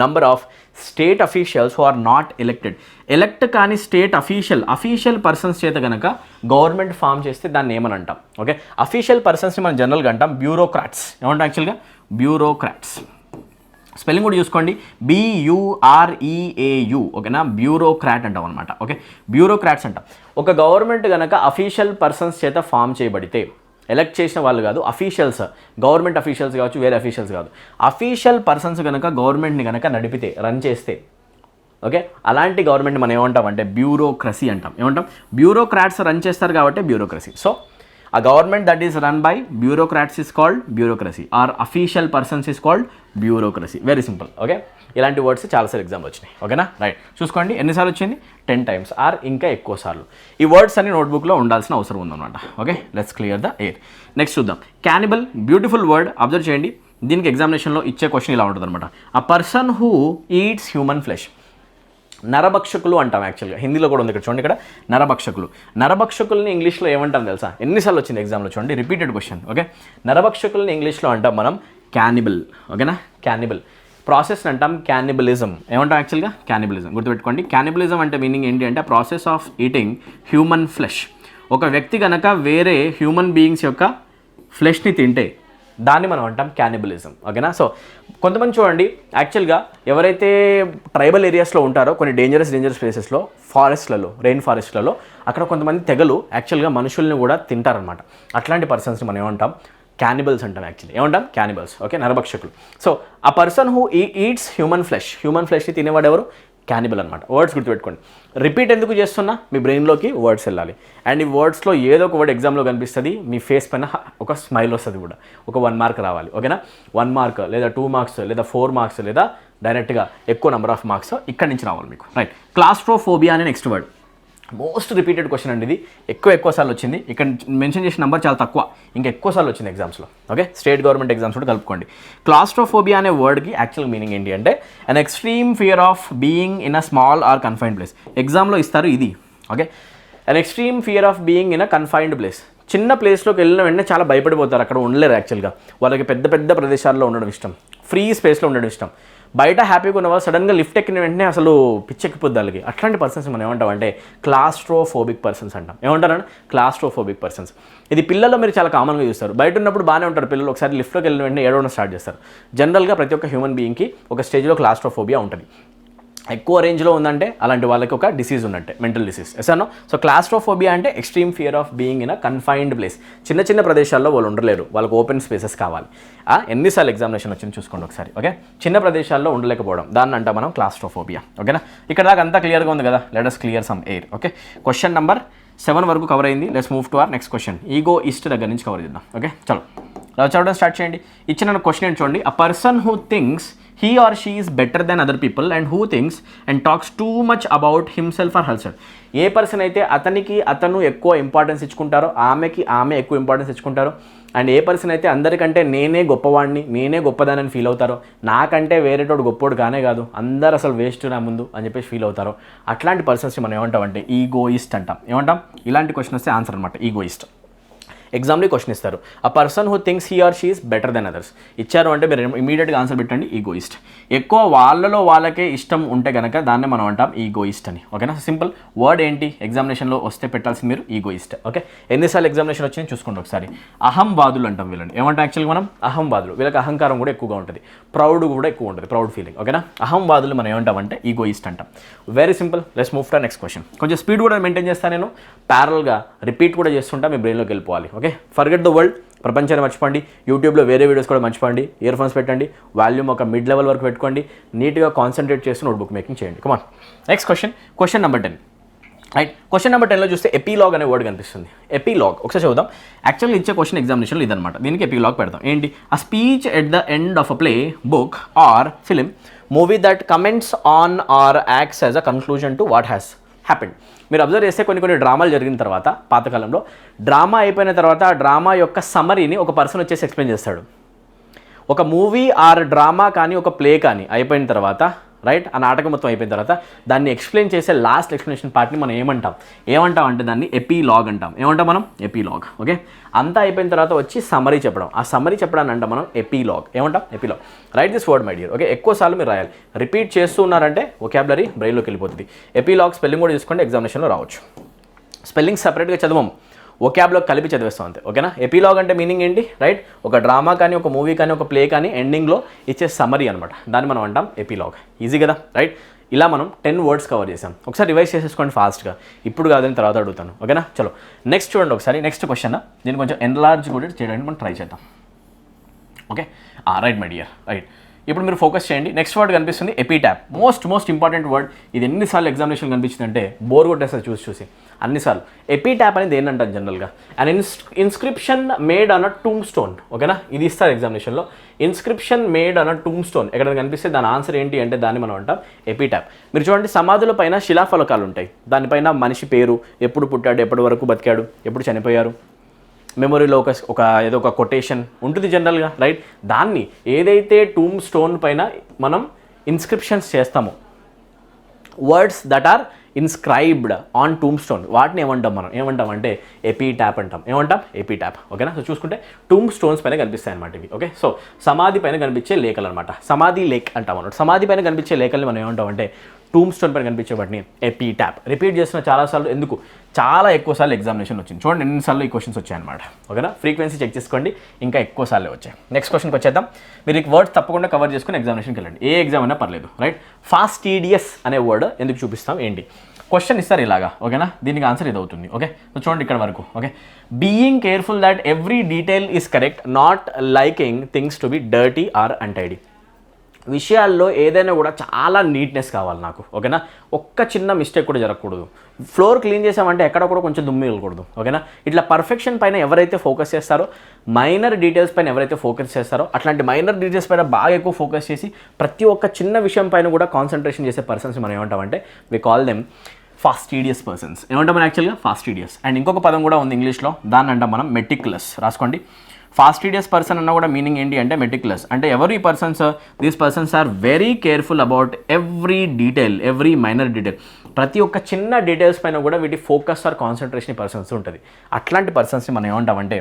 number of state officials who are not elected. Elect కానీ స్టేట్ అఫీషియల్ పర్సన్స్ చేత కనుక గవర్నమెంట్ ఫామ్ చేస్తే దాన్ని ఏమని అంటాం. ఓకే, అఫీషియల్ పర్సన్స్ని మనం జనరల్గా అంటాం బ్యూరోక్రాట్స్. ఏమంటాం యాక్చువల్గా, బ్యూరోక్రాట్స్. స్పెల్లింగ్ కూడా చూసుకోండి, BUREAU. ఓకేనా, బ్యూరోక్రాట్ అంటాం అనమాట. ఓకే, బ్యూరోక్రాట్స్ అంటాం. ఒక గవర్నమెంట్ కనుక అఫీషియల్ పర్సన్స్ చేత ఫామ్ చేయబడితే, ఎలక్ట్ చేసిన వాళ్ళు కాదు, అఫీషియల్స్, గవర్నమెంట్ అఫీషియల్స్ కావచ్చు, వేరే అఫీషియల్స్ కాదు, అఫీషియల్ పర్సన్స్ కనుక గవర్నమెంట్ని కనుక నడిపితే, రన్ చేస్తే, ఓకే, అలాంటి గవర్నమెంట్ మనం ఏమంటాం అంటే బ్యూరోక్రసీ అంటాం. ఏమంటాం, బ్యూరోక్రాట్స్ రన్ చేస్తారు కాబట్టి బ్యూరోక్రసీ. సో ఆ government that is run by bureaucrats is called bureaucracy, are official persons is called bureaucracy. Very simple. Okay, ఇలాంటి వర్డ్స్ చాలాసార్లు ఎగ్జామ్ వచ్చినాయి. ఓకేనా, రైట్. చూసుకోండి ఎన్నిసార్లు వచ్చింది, 10 times ఆర్ ఇంకా ఎక్కువ సార్లు. ఈ వర్డ్స్ అన్ని నోట్బుక్లో ఉండాల్సిన అవసరం ఉందన్నమాట. Okay, let's clear the air. Next చూద్దాం, క్యానిబల్. బ్యూటిఫుల్ వర్డ్, అబ్జర్వ్ చేయండి. దీనికి ఎగ్జామినేషన్లో ఇచ్చే క్వశ్చన్ ఇలా ఉంటుంది అనమాట, a person who eats human flesh. నరభక్షకులు అంటాం యాక్చువల్గా, హిందీలో కూడా ఉంది ఇక్కడ చూడండి, ఇక్కడ నరభక్షకులు. నరభక్షకుల్ని ఇంగ్లీష్లో ఏమంటాం తెలుసా, ఎన్నిసార్లు వచ్చింది ఎగ్జామ్లో చూడండి, రిపీటెడ్ క్వశ్చన్. ఓకే, నరభక్షకుల్ని ఇంగ్లీష్లో అంటాం మనం క్యానిబల్. ఓకేనా, క్యానిబల్. ప్రాసెస్ అంటాం క్యానిబలిజం. ఏమంటాం యాక్చువల్గా, క్యానిబలిజం. గుర్తుపెట్టుకోండి, క్యానిబలిజం అంటే మీనింగ్ ఏంటి అంటే process of eating human flesh. ఒక వ్యక్తి కనుక వేరే హ్యూమన్ బీయింగ్స్ యొక్క ఫ్లెష్ని తింటే దాన్ని మనం అంటాం క్యానిబలిజం. ఓకేనా, సో కొంతమంది చూడండి యాక్చువల్గా ఎవరైతే ట్రైబల్ ఏరియాస్లో ఉంటారో, కొన్ని డేంజరస్ ప్లేసెస్లో, ఫారెస్ట్లలో, రెయిన్ ఫారెస్ట్లలో, అక్కడ కొంతమంది తెగలు యాక్చువల్గా మనుషుల్ని కూడా తింటారనమాట. అట్లాంటి పర్సన్స్ని మనం ఏమంటాం, క్యానిబల్స్ అంటాం యాక్చువల్లీ. ఏమంటాం, క్యానిబల్స్. ఓకే, నరభక్షకులు. సో ఆ పర్సన్ హూ ఈట్స్ హ్యూమన్ ఫ్లెష్ని తినేవాడు ఎవరు, క్యానిబల్ అనమాట. వర్డ్స్ గుర్తుపెట్టుకోండి. రిపీట్ ఎందుకు చేస్తున్నా, మీ బ్రెయిన్లోకి వర్డ్స్ వెళ్ళాలి. అండ్ ఈ వర్డ్స్లో ఏదో ఒక వర్డ్ ఎగ్జామ్లో కనిపిస్తుంది, మీ ఫేస్ పైన ఒక స్మైల్ వస్తుంది కూడా, ఒక 1 mark రావాలి. ఓకేనా, 1 mark లేదా 2 marks లేదా 4 marks లేదా డైరెక్ట్గా ఎక్కువ నెంబర్ ఆఫ్ మార్క్స్ ఇక్కడి నుంచి రావాలి మీకు. రైట్. క్లాస్ట్రోఫోబియా అనే next word. Most repeated question అండి ఇది, ఎక్కువ సార్లు వచ్చింది. ఇక్కడ మెన్షన్ చేసిన నెంబర్ చాలా తక్కువ, ఇంకా ఎక్కువ సార్లు వచ్చింది ఎగ్జామ్స్లో. ఓకే, స్టేట్ గవర్నమెంట్ ఎగ్జామ్స్ కూడా కలుపుకోండి. క్లాస్ట్రోఫోబియా అనే వర్డ్కి యాక్చువల్ మీనింగ్ ఏంటి అంటే an extreme fear of being in a small or confined place. ఎగ్జామ్లో ఇస్తారు ఇది. Okay, an extreme fear of being in a confined place. చిన్న ప్లేస్లోకి వెళ్ళిన వెంటనే చాలా భయపడిపోతారు, అక్కడ ఉండలేరు యాక్చువల్గా. వాళ్ళకి పెద్ద ప్రదేశాల్లో ఉండడం ఇష్టం, ఫ్రీ స్పేస్లో ఉండడం ఇష్టం. బయట హ్యాపీగా ఉన్న వాళ్ళు సడన్గా లిఫ్ట్ ఎక్కిన వెంటనే అసలు పిచ్చెక్కిపోద్ది వాళ్ళకి. అట్లాంటి పర్సన్స్ మనం ఏమంటాం అంటే క్లాస్ట్రోఫోబిక్ పర్సన్స్ అంటాం. ఏమంటారంటే క్లాస్ట్రోఫోబిక్ పర్సన్స్. ఇది పిల్లల్లో మీరు చాలా కామన్గా చూస్తారు. బయట ఉన్నప్పుడు బాగానే ఉంటారు పిల్లలు, ఒకసారి లిఫ్ట్లోకి వెళ్ళిన వెంటనే ఏడవడం స్టార్ట్ చేస్తారు. జనరల్గా ప్రతి ఒక్క హ్యూమన్ బీయింగ్కి ఒక స్టేజ్లో క్లాస్ట్రోఫోబియా ఉంటుంది. ఎక్కువ రేంజ్లో ఉందంటే అలాంటి వాళ్ళకి ఒక డిసీజ్ ఉన్నట్టే, మెంటల్ డిసీజ్. ఎసానో. సో క్లాస్ట్రోఫోబియా అంటే extreme fear of being in a confined place. చిన్న ప్రదేశాల్లో వాళ్ళు ఉండలేరు, వాళ్ళకి ఓపెన్ స్పేసెస్ కావాలి. ఎన్నిసార్లు ఎగ్జామినేషన్ వచ్చింది చూసుకోండి ఒకసారి. ఓకే, చిన్న ప్రదేశాల్లో ఉండలేకపోవడం, దాన్ని అంటాం మనం క్లాస్ట్రోఫోబియా. ఓకేనా, ఇక్కడ దాకా అంతా క్లియర్గా ఉంది కదా. Let us clear some air. Okay, question number 7 వరకు కవర్ అయింది. Let's move to our next question. Egoist దగ్గర నుంచి కవర్ చేద్దాం. ఓకే, చలో చదవడం స్టార్ట్ చేయండి. ఇచ్చిన క్వశ్చన్ ఏంటి చూడండి. అ person who thinks he or she is better than other people and who thinks and talks too much about himself or herself. A person అయితే అతను ఎక్కువ ఇంపార్టెన్స్ ఇచ్చుకుంటారో, ఆమె ఎక్కువ ఇంపార్టెన్స్ ఇచ్చుకుంటారో, అండ్ ఏ పర్సన్ అయితే అందరికంటే నేనే గొప్పవాడిని, నేనే గొప్పదానని ఫీల్ అవుతారో, నాకంటే వేరేటోడు గొప్పోడు కానే కాదు, అందరు అసలు వేస్ట్ నా ముందు అని చెప్పేసి ఫీల్ అవుతారో, అట్లాంటి పర్సన్స్ని మనం ఏమంటాం అంటే ఈగోయిస్ట్ అంటాం. ఏమంటాం, ఇలాంటి క్వశ్చన్ వస్తే ఆన్సర్ అనమాట ఈగోయిస్ట్. ఎగ్జామ్లో క్వశ్చన్ ఇస్తారు, a person who thinks he or she is better than others ఇచ్చారు అంటే మీరు ఇమీడియట్గా ఆన్సర్ పెట్టండి ఈగోయిస్ట్. ఎక్కువ వాళ్ళలో వాళ్ళకే ఇష్టం ఉంటే కనుక దాన్ని మనం అంటాం ఈగోయిస్ట్ అని. ఓకేనా, సింపుల్ వర్డ్ ఏంటి ఎగ్జామినేషన్లో వస్తే పెట్టాల్సింది మీరు ఈగోయిస్ట్. ఓకే, ఎన్నిసార్లు ఎగ్జామినేషన్ వచ్చింది చూసుకోండి ఒకసారి. అహంవాదులు అంటాం వీళ్ళని. ఏమంటాం యాక్చువల్గా మనం అహంవాదులు. వీళ్ళకి అహంకారం కూడా ఎక్కువగా ఉంటుంది, ప్రౌడ్ కూడా ఎక్కువ ఉంటుంది, ప్రౌడ్ ఫీలింగ్. ఓకేనా, అహంవాదులు మనం ఏమంటామంటే ఈగోయిస్ట్ అంటాం. Very simple. Let's move to next question. కొంచెం స్పీడ్ కూడా మెయింటైన్ చేస్తాను నేను, ప్యారల్గా రిపీట్ కూడా చేస్తుంటా, మీ బ్రెయిన్లోకి వెళ్ళిపోవాలి. ఓకే, ఫర్గెట్ ద వరల్డ్, ప్రపంచాన్ని మర్చిపోండి. యూట్యూబ్లో వేరే వీడియోస్ కూడా మర్చిపోండి. ఇయర్ ఫోన్స్ పెట్టండి, వాల్యూమ్ ఒక మిడ్ లెవెల్ వరకు పెట్టుకోండి, నీట్గా కాన్సన్ట్రేట్ చేసి నోట్బుక్ మేకింగ్ చేయండి. Come on, next question. Question number 10. Right, question number 10లో చూస్తే ఎపీలాగ్ అనే వర్డ్ కనిపిస్తుంది. ఎపీలాగ్ ఒకసారి చూద్దాం. యాక్చువల్గా ఇచ్చే క్వశ్చన్ ఎగ్జామినేషన్లో ఇదనమాట. దీనికి ఎపీలాగ్ పెడతాం. ఏంటి? A speech at the end of a play, book or film, movie that comments on or acts as a conclusion to what has happened. మీరు అబ్జర్వ్ చేస్తే కొన్ని డ్రామాలు జరిగిన తర్వాత, పాతకాలంలో డ్రామా అయిపోయిన తర్వాత ఆ డ్రామా యొక్క సమరీని ఒక పర్సన్ వచ్చేసి ఎక్స్ప్లెయిన్ చేస్తాడు. ఒక మూవీ ఆర్ డ్రామా కానీ ఒక ప్లే కానీ అయిపోయిన తర్వాత, రైట్, ఆ నాటకం మొత్తం అయిపోయిన తర్వాత దాన్ని ఎక్స్ప్లెయిన్ చేసే లాస్ట్ ఎక్స్ప్లెనేషన్ పార్ట్ని మనం ఏమంటాం అంటే దాన్ని ఎపీలాగ్ అంటాం. ఏమంటాం మనం? ఎపీలాగ్. ఓకే, అంతా అయిపోయిన తర్వాత వచ్చి సమరీ చెప్పడం, ఆ సమరీ చెప్పడాన్ని అంటాం మనం ఎపీలాగ్. ఏమంటాం? Epilogue. Right this word my dear. Okay, ఎక్కువసార్లు మీరు రాయాలి, రిపీట్ చేస్తూ ఉన్నారంటే వొకాబులరీ బ్రెయిన్లోకి వెళ్ళిపోతుంది. ఎపీలాగ్ స్పెల్లింగ్ కూడా చూసుకోండి, ఎగ్జామినేషన్లో రావచ్చు. స్పెల్లింగ్ సపరేట్గా చదవం, వొకాబులో కలిపి చదివేస్తాం అంతే. ఓకేనా, ఎపీలాగ్ అంటే మీనింగ్ ఏంటి? రైట్, ఒక డ్రామా కానీ ఒక మూవీ కానీ ఒక ప్లే కానీ ఎండింగ్లో ఇచ్చే సమరీ అనమాట, దాన్ని మనం అంటాం ఎపీలాగ్. ఈజీ కదా? రైట్, ఇలా మనం 10 వర్డ్స్ కవర్ చేసాం. ఒకసారి రివైజ్ చేసేసుకోండి ఫాస్ట్గా, ఇప్పుడు కాదని తర్వాత అడుగుతాను. ఓకేనా, చలో నెక్స్ట్ చూడండి ఒకసారి. నెక్స్ట్ క్వశ్చన్ దీన్ని కొంచెం ఎన్లార్జ్ కూడా చేయడానికి మనం ట్రై చేద్దాం. Okay, right my dear. Right, ఇప్పుడు మీరు ఫోకస్ చేయండి. నెక్స్ట్ వర్డ్ కనిపిస్తుంది ఎపీటాప్. Most important word. ఇది ఎన్నిసార్లు ఎగ్జామినేషన్ కనిపించింది అంటే బోర్ కొట్టేస్తారు చూసి అన్నిసార్లు. ఎపీటాప్ అనేది ఏంటంటారు జనరల్గా? And inscription made an a tomb stone. ఓకేనా, ఇది ఇస్తారు ఎగ్జామినేషన్లో. Inscription made an a tomb stone ఎక్కడ కనిపిస్తే దాని ఆన్సర్ ఏంటి అంటే దాన్ని మనం అంటాం ఎపీటాప్. మీరు చూడండి, సమాధుల పైన శిలాఫలకాలు ఉంటాయి, దానిపైన మనిషి పేరు, ఎప్పుడు పుట్టాడు, ఎప్పటి వరకు బతికాడు, ఎప్పుడు చనిపోయారు, మెమొరీలో ఏదో ఒక కొటేషన్ ఉంటుంది జనరల్గా. రైట్, దాన్ని ఏదైతే టూమ్ స్టోన్ పైన మనం ఇన్స్క్రిప్షన్స్ చేస్తామో, words that are inscribed on tomb stone, వాటిని ఏమంటామంటే ఎపీటాప్ అంటాం. ఎపీటాప్. ఓకేనా, సో చూసుకుంటే టూమ్ స్టోన్స్ పైన కనిపిస్తాయి అనమాట ఇవి. ఓకే, సో సమాధి పైన కనిపించే లేఖలు అనమాట, సమాధి లేక్ అంటాం అన్నమాట. సమాధి పైన కనిపించే లేఖల్ని మనం ఏమంటామంటే టూమ్ స్టోన్ పైన కనిపించే వాటిని ఎపీటాప్. రిపీట్ చేస్తున్న చాలాసార్లు, ఎందుకు? చాలా ఎక్కువసార్లు ఎగ్జామినేషన్ వచ్చింది. చూడండి ఎన్నిసార్లు ఈ క్వశ్చన్స్ వచ్చాయన్నమాట. ఓకేనా, ఫ్రీక్వెన్సీ చెక్ చేసుకోండి, ఇంకా ఎక్కువసార్లు వచ్చాయి. నెక్స్ట్ క్వశ్చన్కి వచ్చేద్దాం. మీరు ఈ వర్డ్స్ తప్పకుండా కవర్ చేసుకుని ఎగ్జామినేషన్కి వెళ్ళండి, ఏ ఎగ్జామ్ అయినా పర్లేదు. రైట్, ఫాస్టీడియస్ అనే వర్డ్ ఎందుకు చూపిస్తాం ఏంటి? క్వశ్చన్ ఇస్తారు ఇలాగా. ఓకేనా, దీనికి ఆన్సర్ ఇది అవుతుంది. ఓకే, సో చూడండి ఇక్కడ వరకు. Okay, being careful that every detail is correct, not liking things to be dirty or untidy. విషయాల్లో ఏదైనా కూడా చాలా నీట్నెస్ కావాలి నాకు. ఓకేనా, ఒక్క చిన్న మిస్టేక్ కూడా జరగకూడదు. ఫ్లోర్ క్లీన్ చేసామంటే ఎక్కడ కూడా కొంచెం దుమ్ము వెళ్ళకూడదు. ఓకేనా, ఇట్లా పర్ఫెక్షన్ పైన ఎవరైతే ఫోకస్ చేస్తారో, మైనర్ డీటెయిల్స్ పైన ఎవరైతే ఫోకస్ చేస్తారో, అట్లాంటి మైనర్ డీటెయిల్స్ పైన బాగా ఎక్కువ ఫోకస్ చేసి ప్రతి ఒక్క చిన్న విషయం పైన కూడా కాన్సన్ట్రేషన్ చేసే పర్సన్స్ మనం ఏమంటామంటే వి కాల్ దెమ్ ఫాస్టీడియస్ పర్సన్స్. ఏమంటాం మనం యాక్చువల్గా? ఫాస్టీడియస్. అండ్ ఇంకొక పదం కూడా ఉంది ఇంగ్లీష్లో, దాన్ని అంటాం మనం మెటిక్యులస్. రాసుకోండి, ఫాస్టీడియస్ పర్సన్ అన్న కూడా మీనింగ్ ఏంటి అంటే మెటిక్యులస్. అంటే ఎవరు ఈ persons? These persons are very careful about every detail, every minor detail. ప్రతి ఒక్క చిన్న డీటెయిల్స్ పైన కూడా వీటి ఫోకస్ ఆర్ కాన్సన్ట్రేషన్ పర్సన్స్ ఉంటుంది. అట్లాంటి పర్సన్స్ని మనం ఏమంటామంటే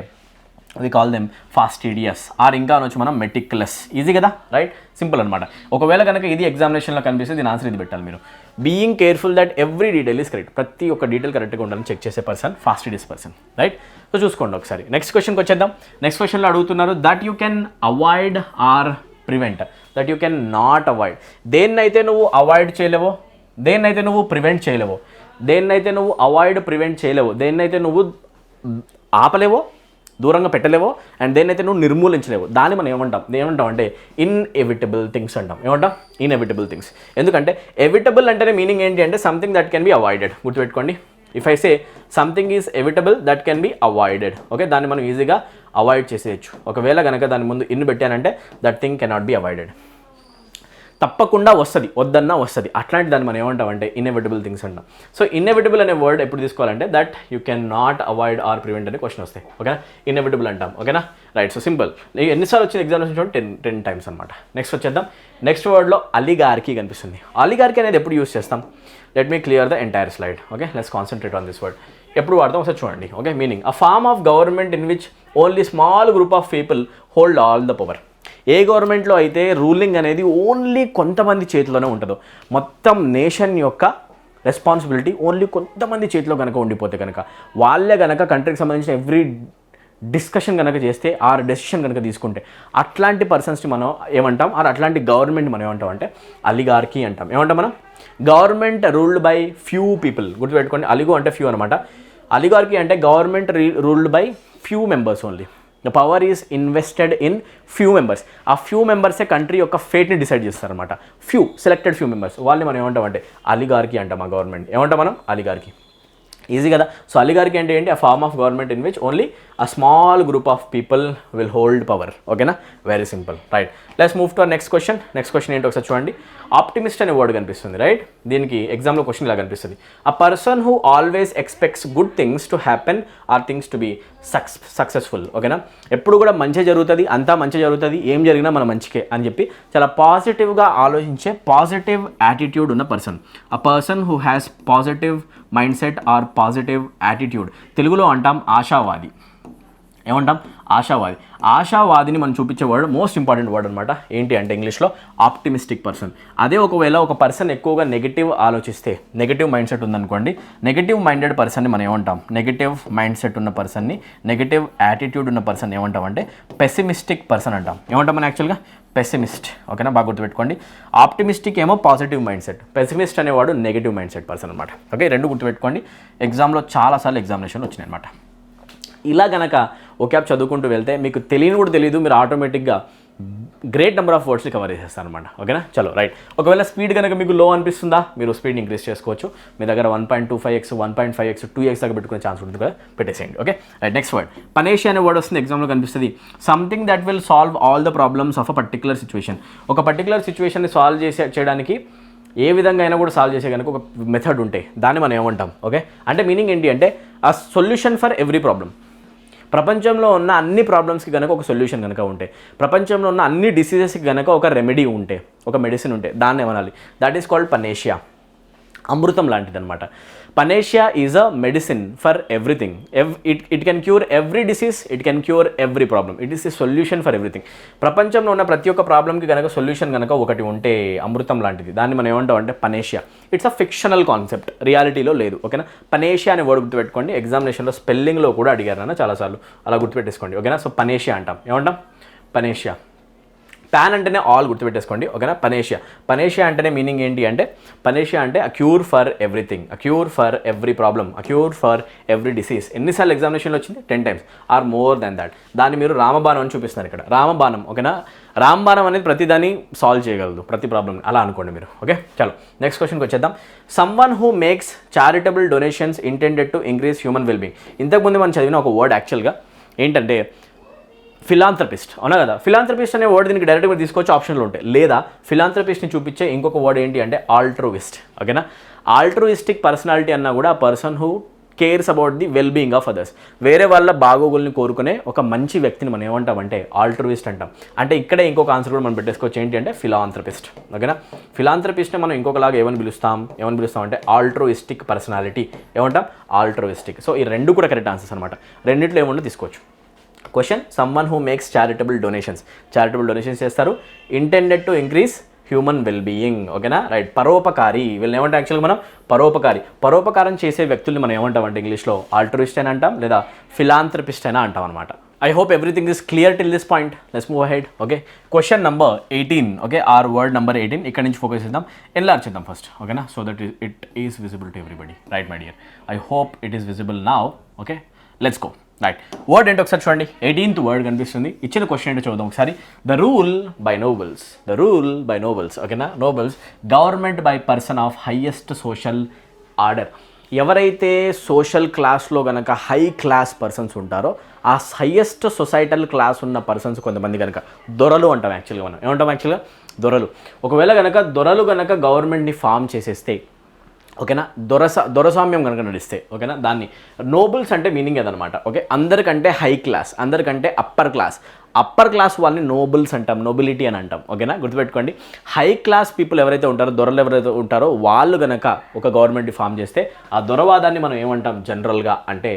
వి కాల్ దెమ్ ఫాస్టీడియస్, ఆర్ ఇంకా అనొచ్చు మనం మెటిక్యులస్. ఈజీ కదా? రైట్, సింపుల్ అనమాట. ఒకవేళ కనుక ఇది ఎగ్జామినేషన్లో కనిపిస్తే దీని ఆన్సర్ ఇది పెట్టాలి మీరు. Being careful that every detail is correct, ప్రతి ఒక్క డీటెయిల్ కరెక్ట్గా ఉండాలని చెక్ చేసే person fastidious person. Right, so చూసుకోండి ఒకసారి. నెక్స్ట్ క్వశ్చన్కి వచ్చేద్దాం. నెక్స్ట్ క్వశ్చన్లో అడుగుతున్నారు that you can avoid or prevent. That you can not avoid. దేన్నైతే నువ్వు అవాయిడ్ చేయలేవో, దేన్నైతే నువ్వు ప్రివెంట్ చేయలేవో, దేన్నైతే నువ్వు అవాయిడ్ ప్రివెంట్ చేయలేవో, దేన్నైతే నువ్వు ఆపలేవో, దూరంగా పెట్టలేవో, అండ్ దేన్నైతే నువ్వు నిర్మూలించలేవు, దాన్ని మనం ఏమంటాం అంటే ఇన్ఎవిటబుల్ థింగ్స్ అంటాం. ఏమంటాం? Inevitable things. ఎందుకంటే ఎవిటబుల్ అంటేనే మీనింగ్ ఏంటి అంటే something that can be avoided. గుర్తుపెట్టుకోండి, if I say something is evitable that can be avoided. Okay, దాన్ని మనం ఈజీగా అవాయిడ్ చేసేయచ్చు. ఒకవేళ కనుక దాని ముందు ఇన్ పెట్టానంటే that thing cannot be avoided. తప్పకుండా వస్తుంది, వద్దన్నా వస్తుంది. అట్లాంటి దాన్ని మనం ఏమంటామంటే ఇన్ఎవిటబుల్ థింగ్స్ అంటాం. సో ఇన్ఎవిటబుల్ అనే వర్డ్ ఎప్పుడు తీసుకోవాలంటే that you can not avoid or prevent అనే క్వశ్చన్ వస్తాయి. ఓకేనా, ఇన్ఎవిటబుల్ అంటాం. ఓకేనా, రైట్. So simple. ఎన్నిసార్లు వచ్చింది ఎగ్జామినేషన్ చూడండి, 10 టైమ్స్ అనమాట. నెక్స్ట్ వచ్చేద్దాం. నెక్స్ట్ వర్డ్లో అలిగార్కీ కనిపిస్తుంది. అలిగార్కీ అనేది ఎప్పుడు యూస్ చేస్తాం? Let me clear the entire slide. Okay, let's concentrate on this word. ఎప్పుడు వాడతాం ఒకసారి చూడండి. Okay, meaning a form of government in which only small group of people hold all the power. ఏ గవర్నమెంట్లో అయితే రూలింగ్ అనేది only కొంతమంది చేతిలోనే ఉంటుందో, మొత్తం నేషన్ యొక్క రెస్పాన్సిబిలిటీ ఓన్లీ కొంతమంది చేతిలో కనుక ఉండిపోతే కనుక, వాళ్ళే కనుక కంట్రీకి సంబంధించిన ఎవ్రీ డిస్కషన్ కనుక చేస్తే, ఆ డెసిషన్ కనుక తీసుకుంటే, అట్లాంటి పర్సన్స్ని మనం ఏమంటాం, అట్లాంటి గవర్నమెంట్ మనం ఏమంటాం అంటే అలిగార్కీ అంటాం. ఏమంటాం మనం? Government ruled by few people. గుర్తుపెట్టుకోండి, అలిగో అంటే ఫ్యూ అనమాట. అలిగార్కీ అంటే government ruled by few members only. The power is invested in few members. ఆ ఫ్యూ మెంబర్సే కంట్రీ యొక్క ఫేట్ని డిసైడ్ చేస్తారనమాట. సెలెక్టెడ్ ఫ్యూ మెంబర్స్, వాళ్ళని మనం ఏమంటాం అంటే అలిగార్కీ అంటాం. ఆ గవర్నమెంట్ ఏమంటాం మనం? అలిగార్కీ. ఈజీ కదా. సో అలిగార్కీ అంటే ఏంటి? A form of government in which only a small group of people will hold power. ఓకేనా, very simple. Right, let's move to next question. Next question ఏంటి ఒకసారి చూడండి. ఆప్టిమిస్ట్ అనే వర్డ్ కనిపిస్తుంది. రైట్, దీనికి ఎగ్జామ్లో క్వశ్చన్ ఇలా కనిపిస్తుంది. A person who always expects good things to happen or things to be successful. ఓకేనా, ఎప్పుడు కూడా మంచి జరుగుతుంది, అంతా మంచి జరుగుతుంది, ఏం జరిగినా మన మంచికే అని చెప్పి చాలా పాజిటివ్గా ఆలోచించే పాజిటివ్ యాటిట్యూడ్ ఉన్న person. A person who has positive mind set or positive attitude. తెలుగులో అంటాం ఆశావాది. ఏమంటాం? ఆశావాది. ఆశావాదిని మనం చూపించే వర్డ్ మోస్ట్ ఇంపార్టెంట్ వర్డ్ అనమాట. ఏంటి అంటే ఇంగ్లీష్లో ఆప్టిమిస్టిక్ పర్సన్. అదే ఒకవేళ ఒక పర్సన్ ఎక్కువగా నెగిటివ్ ఆలోచిస్తే, నెగిటివ్ మైండ్ సెట్ ఉందనుకోండి, నెగిటివ్ మైండెడ్ పర్సన్ని మనం ఏమంటాం? నెగిటివ్ మైండ్ సెట్ ఉన్న పర్సన్ని, నెగిటివ్ యాటిట్యూడ్ ఉన్న పర్సన్ ఏమంటాం అంటే పెసిమిస్టిక్ పర్సన్ అంటాం. ఏమంటాం మనం యాక్చువల్గా? పెసిమిస్ట్. ఓకేనా, బాగా గుర్తుపెట్టుకోండి. ఆప్టిమిస్టిక్ ఏమో పాజిటివ్ మైండ్ సెట్, పెసిమిస్ట్ అనేవాడు నెగిటివ్ మైండ్ సెట్ పర్సన్ అనమాట. ఓకే, రెండు గుర్తుపెట్టుకోండి. ఎగ్జామ్లో చాలాసార్లు ఎగ్జామినేషన్లు వచ్చినాయి అనమాట. ఇలా గనక ఒక్యాప్ చదువుకుంటూ వెళ్తే మీకు తెలియని కూడా తెలియదు, మీరు ఆటోమేటిక్గా గ్రేట్ నెంబర్ ఆఫ్ వర్డ్స్ని కవర్ చేసేస్తారు అనమాట. ఓకేనా, చలో రైట్. ఒకవేళ స్పీడ్ కనుక మీకు లో అనిపిస్తుందా, మీరు స్పీడ్ ఇంక్రీజ్ చేసుకోవచ్చు. మీ దగ్గర 1.25x 1.5x 2x దాకా పెట్టుకునే ఛాన్స్ ఉంటుంది కదా, పెట్టేసేయండి. Okay right. నెక్స్ట్ వర్డ్ పనేషియా అనే వర్డ్ వస్తుంది, ఎగ్జామ్లో కనిపిస్తుంది. Something that will solve all the problems of a particular situation. ఒక పర్టికులర్ సిచ్యువేషన్ని సాల్వ్ చేయడానికి ఏ విధంగా అయినా కూడా సాల్వ్ చేసే కనుక ఒక మెథడ్ ఉంటే దాన్ని మనం ఏమంటాం? ఓకే, అంటే మీనింగ్ ఏంటి అంటే ఆ సొల్యూషన్ ఫర్ ఎవ్రీ ప్రాబ్లమ్. ప్రపంచంలో ఉన్న అన్ని ప్రాబ్లమ్స్కి కనుక ఒక సొల్యూషన్ కనుక ఉంటే, ప్రపంచంలో ఉన్న అన్ని డిసీజెస్కి కనుక ఒక రెమెడీ ఉంటే, ఒక మెడిసిన్ ఉంటే, దాన్ని ఏమనాలి? That is called panacea. అమృతం లాంటిది అనమాట. Panacea is a medicine for everything. It can cure every disease, it can cure every problem. It is the solution for everything. ప్రపంచంలో ఉన్న ప్రతి ఒక్క ప్రాబ్లమ్కి కనుక సొల్యూషన్ కనుక ఒకటి ఉంటే, అమృతం లాంటిది, దాన్ని మనం ఏమంటాం అంటే పనేషియా. ఇట్స్ అ ఫిక్షనల్ కాన్సెప్ట్, రియాలిటీలో లేదు. ఓకేనా, పనేషియా అనే వర్డ్ గుర్తుపెట్టుకోండి. ఎగ్జామినేషన్లో స్పెల్లింగ్లో కూడా అడిగారు అన్న చాలాసార్లు, అలా గుర్తుపెట్టేసుకోండి. ఓకేనా, సో పనేషియా అంటాం. ఏమంటాం? పనేషియా. పాన్ అంటేనే ఆల్ గుర్తుపెట్టేసుకోండి. ఓకేనా, పనేషియా. పనేషియా అంటేనే మీనింగ్ ఏంటి అంటే, పనేషియా అంటే a cure for everything, a cure for every problem, a cure for every disease. ఎన్నిసార్లు ఎగ్జామినేషన్లో వచ్చింది? 10 times or more than that. దాన్ని మీరు రామబాణం అని చూపిస్తున్నారు ఇక్కడ. రామబాణం. ఓకేనా, రామబాణం అనేది ప్రతిదాన్ని సాల్వ్ చేయగలదు, ప్రతి ప్రాబ్లమ్. అలా అనుకోండి మీరు. ఓకే, చలో నెక్స్ట్ క్వశ్చన్కి వచ్చేద్దాం. Someone who makes charitable donations intended to increase human wellbeing. ఇంతకుముందు మనం చదివిన ఒక వర్డ్ యాక్చువల్గా ఏంటంటే ఫిలాంథ్రపిస్ట్. అవునా కదా? ఫిలాంథ్రపిస్ట్ అనే వర్డ్ దీనికి డైరెక్ట్గా తీసుకోవచ్చు, ఆప్షన్లో ఉంటాయి. లేదా ఫిలాంథ్రపిస్ట్ని చూపించే ఇంకొక వర్డ్ ఏంటి అంటే ఆల్ట్రూయిస్ట్. ఓకేనా, ఆల్ట్రూయిస్టిక్ పర్సనాలిటీ అన్నా కూడా ఆ person who cares about the well being of others. వేరే వాళ్ళ బాగోగుల్ని కోరుకునే ఒక మంచి వ్యక్తిని మనం ఏమంటామంటే ఆల్ట్రూయిస్ట్ అంటాం. అంటే ఇక్కడే ఇంకొక ఆన్సర్ కూడా మనం పెట్టేసుకోవచ్చు, ఏంటి అంటే ఫిలాంథ్రపిస్ట్. ఓకేనా, ఫిలాంథ్రపిస్ట్ని మనం ఇంకొకలాగా ఏమని పిలుస్తాం అంటే ఆల్ట్రూయిస్టిక్ పర్సనాలిటీ. ఏమంటాం? ఆల్ట్రూయిస్టిక్. సో ఈ రెండు కూడా కరెక్ట్ ఆన్సర్స్ అనమాట. రెండిట్లో ఏముండో తీసుకోవచ్చు. Question, someone who makes charitable donations. Charitable donations చేస్తారు intended to increase human well being. ఓకేనా రైట్. పరోపకారి, వీళ్ళని ఏమంటాం యాక్చువల్గా మనం? పరోపకారి. పరోపకారం చేసే వ్యక్తుల్ని మనం ఏమంటామంటే ఇంగ్లీష్లో ఆల్ట్రూయిస్ట్ అని అంటాం, లేదా ఫిలాంథ్రపిస్ట్ అయినా అంటాం అనమాట. I hope everything is clear till this point. Let's move ahead. Okay, question number 18. Okay, or word number 18. ఇక్కడ నుంచి ఫోకస్ చేద్దాం, ఎన్లార్జ్ చేద్దాం ఫస్ట్. ఓకేనా, so that it is visible to everybody. Right my dear, I hope it is visible now. Okay, let's go. Right, word ఏంటో ఒకసారి చూడండి. 18th word కనిపిస్తుంది. ఇచ్చిన క్వశ్చన్ ఏంటో చూద్దాం ఒకసారి. The rule by nobles. The rule by nobles. ఓకేనా, nobles government by person of highest social order. ఎవరైతే సోషల్ క్లాస్లో కనుక హై క్లాస్ పర్సన్స్ ఉంటారో, ఆ హైయెస్ట్ సొసైటల్ క్లాస్ ఉన్న పర్సన్స్ కొంతమంది కనుక దొరలు అంటాం యాక్చువల్గా. మనం ఏమంటాం యాక్చువల్గా? దొరలు. ఒకవేళ కనుక దొరలు కనుక గవర్నమెంట్ని ఫామ్ చేసేస్తే, ఓకేనా, దొరసామ్యం కనుక నడిస్తే, ఓకేనా, దాన్ని నోబుల్స్ అంటే మీనింగ్ ఏదనమాట. ఓకే, అందరికంటే హై క్లాస్, అందరికంటే అప్పర్ క్లాస్, అప్పర్ క్లాస్ వాళ్ళని నోబుల్స్ అంటాం, నోబిలిటీ అని అంటాం. ఓకేనా, గుర్తుపెట్టుకోండి. హై క్లాస్ పీపుల్ ఎవరైతే ఉంటారో, దొరలు ఎవరైతే ఉంటారో వాళ్ళు కనుక ఒక గవర్నమెంట్ ఫామ్ చేస్తే ఆ దొరవాదాన్ని మనం ఏమంటాం జనరల్గా అంటే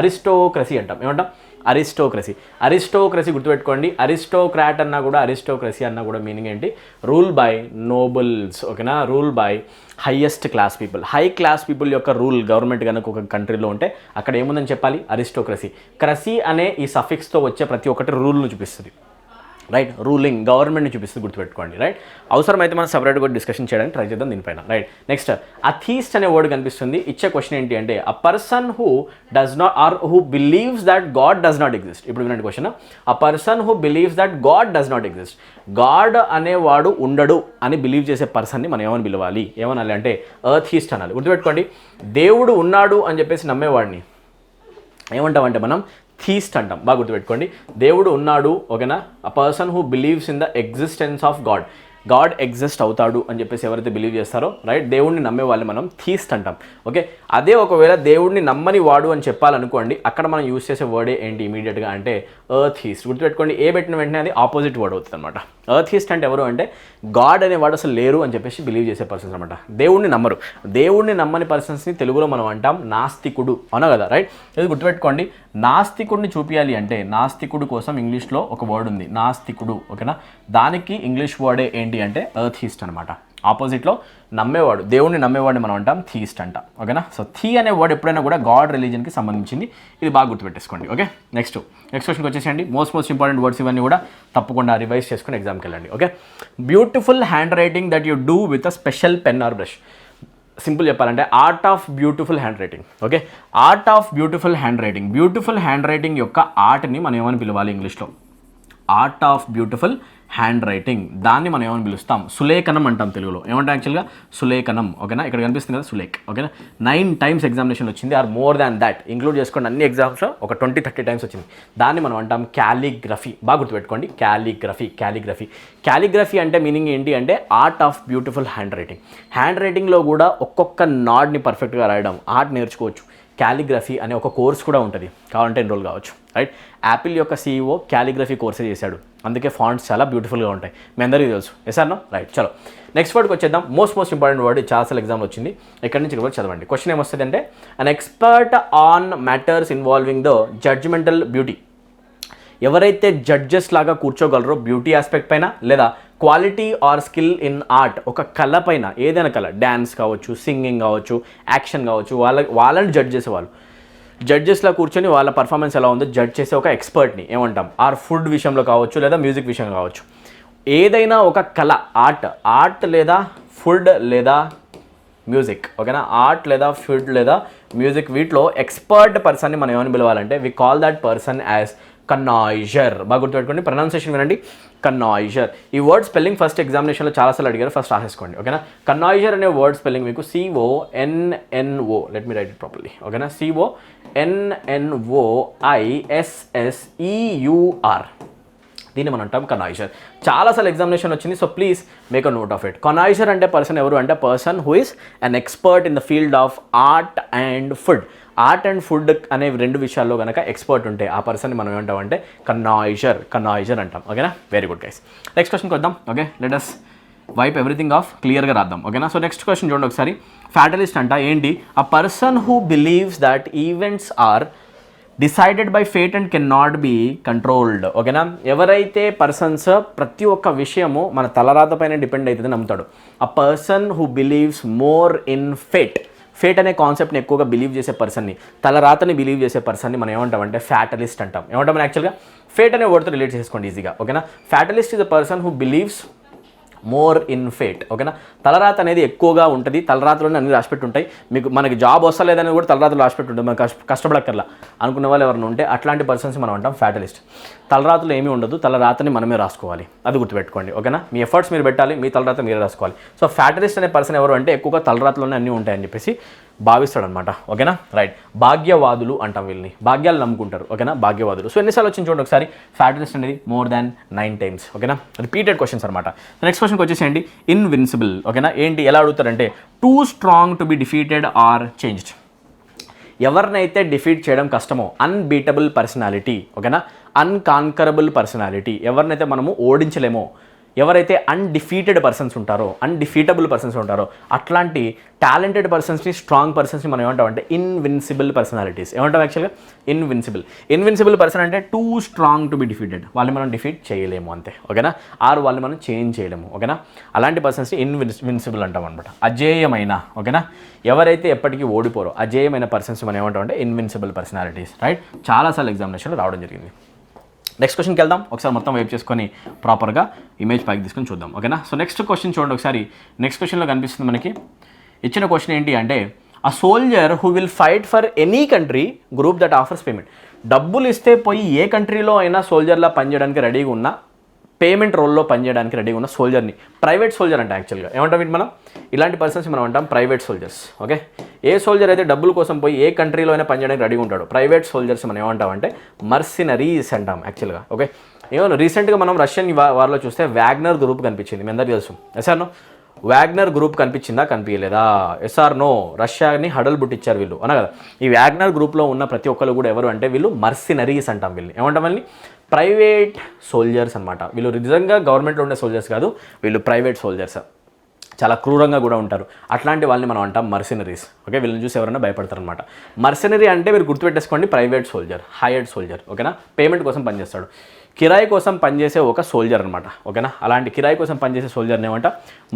అరిస్టోక్రసీ అంటాం. ఏమంటాం? అరిస్టోక్రసీ గుర్తుపెట్టుకోండి. అరిస్టోక్రాట్ అన్నా కూడా, అరిస్టోక్రసీ అన్నా కూడా మీనింగ్ ఏంటి? Rule by nobles. ఓకేనా, rule by highest class people. High class people యొక్క రూల్ గవర్నమెంట్ కనుక ఒక కంట్రీలో ఉంటే అక్కడ ఏముందని చెప్పాలి? అరిస్టోక్రసీ. క్రసీ అనే ఈ సఫిక్స్తో వచ్చే ప్రతి ఒక్కటి రూల్ను చూపిస్తుంది, రైట్? రూలింగ్ గవర్నమెంట్ని చూపిస్తుంది, గుర్తుపెట్టుకోండి, రైట్? అవసరమైతే మనం సపరేట్గా డిస్కషన్ చేయడానికి ట్రై చేద్దాం దీనిపైన, రైట్? నెక్స్ట్ అథీస్ట్ అనే వర్డ్ కనిపిస్తుంది. ఇచ్చే క్వశ్చన్ ఏంటి అంటే a person who does not or who believes that god does not exist. ఇప్పుడు వినండి question. A person who believes that god does not exist. God అనేవాడు ఉండడు అని బిలీవ్ చేసే పర్సన్ని మనం ఏమని పిలవాలి? ఏమనాలి అంటే అథీస్ట్ అనాలి. గుర్తుపెట్టుకోండి, దేవుడు ఉన్నాడు అని చెప్పేసి నమ్మేవాడిని ఏమంటామంటే మనం థీస్ట్ అంటాం. బాగా గుర్తుపెట్టుకోండి, దేవుడు ఉన్నాడు. ఓకేనా, అ person who believes in the existence of God. God exist అవుతాడు అని చెప్పేసి ఎవరైతే బిలీవ్ చేస్తారో, రైట్, దేవుడిని నమ్మే వాళ్ళని మనం థీస్ట్ అంటాం. ఓకే, అదే ఒకవేళ దేవుడిని నమ్మని వాడు అని చెప్పాలనుకోండి, అక్కడ మనం యూస్ చేసే వర్డే ఏంటి ఇమీడియట్గా అంటే అథీస్ట్. గుర్తుపెట్టుకోండి, ఏ పెట్టిన వెంటనే అది ఆపోజిట్ వర్డ్ అవుతుంది అనమాట. అథీస్ట్ అంటే ఎవరు అంటే గాడ్ అనేవాడు అసలు లేరు అని చెప్పేసి బిలీవ్ చేసే పర్సన్స్ అనమాట. దేవుడిని నమ్మరు. దేవుడిని నమ్మని పర్సన్స్ని తెలుగులో మనం అంటాం నాస్తికుడు. అవునా కదా, రైట్? ఇది గుర్తుపెట్టుకోండి. నాస్తికుడిని చూపించాలి అంటే నాస్తికుడు కోసం ఇంగ్లీష్లో ఒక వర్డ్ ఉంది, నాస్తికుడు. ఓకేనా, దానికి ఇంగ్లీష్ వర్డే ఏంటి అంటే అథీస్ట్ అనమాట. ఆపోజిట్లో నమ్మేవాడు, దేవుడిని నమ్మేవాడిని మనం అంటాం థీస్ట్ అంటాం. ఓకేనా, సో థీ అనే వర్డ్ ఎప్పుడైనా కూడా గాడ్ రిలీజన్కి సంబంధించింది. ఇది బాగా గుర్తుపెట్టేసుకోండి. ఓకే, నెక్స్ట్ క్వశ్చన్కి వచ్చేసేయండి. మోస్ట్ ఇంపార్టెంట్ వర్డ్స్ ఇవన్నీ కూడా తప్పకుండా రివైజ్ చేసుకుని ఎగ్జామ్కి వెళ్ళండి. Okay, beautiful handwriting that you do with a special pen or brush. Simple చెప్పాలంటే art of beautiful handwriting. Okay, art of beautiful handwriting. Beautiful handwriting యొక్క ఆర్ట్ని మనం ఏమని పిలవాలి ఇంగ్లీష్లో? Art of beautiful handwriting. దాన్ని మనం ఏమని పిలుస్తాం? సులేఖనం అంటాం తెలుగులో. ఏమంటాం యాక్చువల్గా? సులేఖనం. ఓకేనా, ఇక్కడ కనిపిస్తుంది కదా సులేఖ్. ఓకేనా, 9 times ఎగ్జామినేషన్ వచ్చింది, or more than that. Include చేసుకోండి అన్ని ఎగ్జామ్స్లో ఒక 20-30 times వచ్చింది. దాన్ని మనం అంటాం క్యాలిగ్రఫీ. బాగా గుర్తుపెట్టుకోండి, క్యాలిగ్రఫీ అంటే మీనింగ్ ఏంటి అంటే art of beautiful handwriting. హ్యాండ్ రైటింగ్లో కూడా ఒక్కొక్క నాడ్ని పర్ఫెక్ట్గా రాయడం ఆర్ట్ నేర్చుకోవచ్చు. క్యాలిగ్రఫీ అనే ఒక కోర్స్ కూడా ఉంటుంది, కావాలంటే ఎన్రోల్ కావచ్చు, రైట్? యాపిల్ యొక్క CEO క్యాలిగ్రఫీ కోర్సే చేశాడు, అందుకే ఫాంట్స్ చాలా బ్యూటిఫుల్గా ఉంటాయి. మీ అందరికీ తెలుసు. ఎసార్నో, రైట్? చలో నెక్స్ట్ వర్డ్కి వచ్చేద్దాం. మోస్ట్ ఇంపార్టెంట్ వర్డ్, చాలాసార్లు ఎగ్జామ్ వచ్చింది. ఎక్కడి నుంచి ఇక్కడ చదవండి. క్వశ్చన్ ఏమొస్తుంది అంటే an expert on matters involving the judgemental beauty. ఎవరైతే జడ్జెస్ లాగా కూర్చోగలరో బ్యూటీ ఆస్పెక్ట్ పైన, లేదా quality are skill in art, ఒక కళ పైన, ఏదైనా కళ, డ్యాన్స్ కావచ్చు, సింగింగ్ కావచ్చు, యాక్షన్ కావచ్చు, వాళ్ళని జడ్జ్ చేసేవాళ్ళు. జడ్జెస్లా కూర్చొని వాళ్ళ పర్ఫార్మెన్స్ ఎలా ఉందో జడ్జ్ చేసే ఒక ఎక్స్పర్ట్ని ఏమంటాం? ఆర్ ఫుడ్ విషయంలో కావచ్చు, లేదా మ్యూజిక్ విషయంలో కావచ్చు, ఏదైనా ఒక కళ, ఆర్ట్ లేదా ఫుడ్ లేదా మ్యూజిక్. ఓకేనా, ఆర్ట్ లేదా ఫుడ్ లేదా మ్యూజిక్, వీటిలో ఎక్స్పర్ట్ పర్సన్ని మనం ఏమని పిలవాలంటే we call that person as connoisseur. బాగా గుర్తుపెట్టుకోండి, ప్రొనౌన్సియేషన్ వినండి, కన్నాయిజర్. ఈ వర్డ్ స్పెల్లింగ్ ఫస్ట్ ఎగ్జామినేషన్లో చాలాసార్లు అడిగారు, ఫస్ట్ రాసేసుకోండి. ఓకేనా, కన్నాయిజర్ అనే వర్డ్ స్పెల్లింగ్ మీకు CONNO, let me write it properly. ఓకేనా, CONNOISSEUR. దీన్ని మనం అంటాం కన్నాయిజర్. చాలాసార్లు ఎగ్జామినేషన్ వచ్చింది, so please make a note of it. Connoisseur అంటే పర్సన్ ఎవరు అంటే person who is an expert in the field of art and food. Art and food అనే 2 విషయాల్లో కనుక ఎక్స్పర్ట్ ఉంటే ఆ పర్సన్ని మనం ఏమంటామంటే కన్నాయిజర్ అంటాం. ఓకేనా, వెరీ గుడ్ గైస్. నెక్స్ట్ క్వశ్చన్కి వద్దాం. Okay, let us wipe everything off, క్లియర్గా రాద్దాం. ఓకేనా, సో నెక్స్ట్ క్వశ్చన్ చూడండి ఒకసారి. ఫ్యాటలిస్ట్ అంట ఏంటి? A person who believes that events are decided by fate and can not be controlled. ఓకేనా, ఎవరైతే పర్సన్స్ ప్రతి ఒక్క విషయము మన తలరాత పైన డిపెండ్ అవుతుంది నమ్ముతాడు. A person who believes more in fate అనే కాన్సెప్ట్ని ఎక్కువగా బిలీవ్ చేసే పర్సన్ని, తలరాతని బిలీవ్ చేసే పర్సన్ని మనం ఏమంటామంటే ఫ్యాటలిస్ట్ అంటాం. ఏమంటాం యాక్చువల్గా? ఫేట్ అనే వర్డ్తో రిలేట్ చేసుకోండి ఈజీగా. ఓకేనా, fatalist is a person who believes more in fate. ఓకేనా, తలరాత అనేది ఎక్కువగా ఉంటుంది, తలరాతలోనే అన్ని రాసిపెట్టి ఉంటాయి. మనకి జాబ్ వస్తలేదని కూడా తలరాతలు రాసిపెట్టి ఉంటుంది, మనకు కష్టపడక్కర్లా అనుకున్న వాళ్ళు ఎవరైనా ఉంటే అట్లాంటి పర్సన్స్ మనం అంటాం ఫ్యాటలిస్ట్. తలరాతలో ఏమీ ఉండదు, తలరాతని మనమే రాసుకోవాలి, అది గుర్తుపెట్టుకోండి. ఓకేనా, మీ ఎఫర్ట్స్ మీరు పెట్టాలి, మీ తలరాత మీరే రాసుకోవాలి. సో ఫ్యాటలిస్ట్ అనే పర్సన్ ఎవరు అంటే ఎక్కువగా తలరాతలోనే అన్నీ ఉంటాయని చెప్పేసి భావిస్తాడనమాట. ఓకేనా, రైట్? భాగ్యవాదులు అంటాం వీళ్ళని, భాగ్యాలు నమ్ముకుంటారు. ఓకేనా, భాగ్యవాదులు. సో ఎన్నిసార్లు వచ్చింది చూడండి ఒకసారి. ఫ్యాటలిస్ట్ అనేది మోర్ దాన్ 9 times. ఓకేనా, రిపీటెడ్ క్వశ్చన్స్ అనమాట. నెక్స్ట్ క్వశ్చన్కి వచ్చేసేయండి. ఇన్విన్సిబుల్. ఓకేనా, ఏంటి, ఎలా అడుగుతారంటే too strong to be defeated or changed. ఎవరినైతే డిఫీట్ చేయడం కష్టమో, అన్బీటబుల్ పర్సనాలిటీ. ఓకేనా, అన్కాన్కరబుల్ పర్సనాలిటీ, ఎవరినైతే మనము ఓడించలేమో, ఎవరైతే అన్డిఫీటెడ్ పర్సన్స్ ఉంటారో, అన్డిఫీటబుల్ పర్సన్స్ ఉంటారో అట్లాంటి టాలెంటెడ్ పర్సన్స్ని, స్ట్రాంగ్ పర్సన్స్ని మనం ఏమంటామంటే ఇన్విన్సిబుల్ పర్సనాలిటీస్. ఏమంటాం యాక్చువల్గా? ఇన్విన్సిబుల్ పర్సన్ అంటే two strong to be defeated, వాళ్ళని మనం డిఫీట్ చేయలేము అంతే, ఓకేనా? ఆరు వాళ్ళని మనం చేంజ్ చేయలేము, ఓకేనా? అలాంటి పర్సన్స్ని ఇన్విన్సిబుల్ అంటాం అనమాట. అజేయమైన, ఓకేనా? ఎవరైతే ఎప్పటికీ ఓడిపోరో అజేయమైన పర్సన్స్ మనం ఏమంటామంటే ఇన్విన్సిబుల్ పర్సనాలిటీస్, రైట్? చాలాసార్లు ఎగ్జామినేషన్లో రావడం జరిగింది. నెక్స్ట్ క్వశ్చన్కి వెళ్దాం. ఒకసారి మొత్తం వైప్ చేసుకొని ప్రాపర్గా ఇమేజ్ పైకి తీసుకొని చూద్దాం, ఓకేనా? సో నెక్స్ట్ క్వశ్చన్ చూడండి ఒకసారి. నెక్స్ట్ క్వశ్చన్లో కనిపిస్తుంది మనకి ఇచ్చిన క్వశ్చన్ ఏంటి అంటే, అ soldier who will fight for any country group that offers payment. డబ్బులు ఇస్తే పోయి ఏ కంట్రీలో అయినా సోల్జర్లా పనిచేయడానికి రెడీగా ఉన్న, పేమెంట్ రోల్లో పనిచేయడానికి రెడీగా ఉన్న సోల్జర్ని ప్రైవేట్ సోల్జర్ అంటే యాక్చువల్గా ఏమంటాం వీటి మనం? ఇలాంటి పర్సన్స్ మనం అంటాం ప్రైవేట్ సోల్జర్స్, ఓకే? ఏ సోల్జర్ అయితే డబ్బుల కోసం పోయి ఏ కంట్రీలో అయినా పనిచేయడానికి రెడీగా ఉంటాడు, ప్రైవేట్ సోల్జర్స్ మనం ఏమంటామంటే మర్సినరీస్ అంటాం యాక్చువల్గా, ఓకే? ఏమన్నా రీసెంట్గా మనం రష్యన్ వార్లో చూస్తే వ్యాగ్నర్ గ్రూప్ కనిపించింది, మీ అందరికీ తెలుసు. SR no? వ్యాగ్నర్ గ్రూప్ కనిపించిందా, కనిపించలేదా? SR no? రష్యాని హడల్ బుట్టిచ్చారు వీళ్ళు, అన్నా కదా? ఈ వ్యాగ్నర్ గ్రూప్లో ఉన్న ప్రతి ఒక్కరు కూడా ఎవరు అంటే వీళ్ళు మర్సినరీస్ అంటాం. వీళ్ళు ఏమంటాం? వీళ్ళని ప్రైవేట్ సోల్జర్స్ అనమాట. వీళ్ళు నిజంగా గవర్నమెంట్లో ఉండే సోల్జర్స్ కాదు, వీళ్ళు ప్రైవేట్ సోల్జర్స్. చాలా క్రూరంగా కూడా ఉంటారు. అట్లాంటి వాళ్ళని మనం అంటాం మర్సినరీస్, ఓకే? వీళ్ళని చూసి ఎవరైనా భయపడతారు అనమాట. మర్సినరీ అంటే మీరు గుర్తుపెట్టేసుకోండి, ప్రైవేట్ సోల్జర్, హైయర్డ్ సోల్జర్, ఓకేనా? పేమెంట్ కోసం పనిచేస్తాడు, కిరాయి కోసం పనిచేసే ఒక సోల్జర్ అనమాట, ఓకేనా? అలాంటి కిరాయి కోసం పనిచేసే సోల్జర్ని ఏమంట?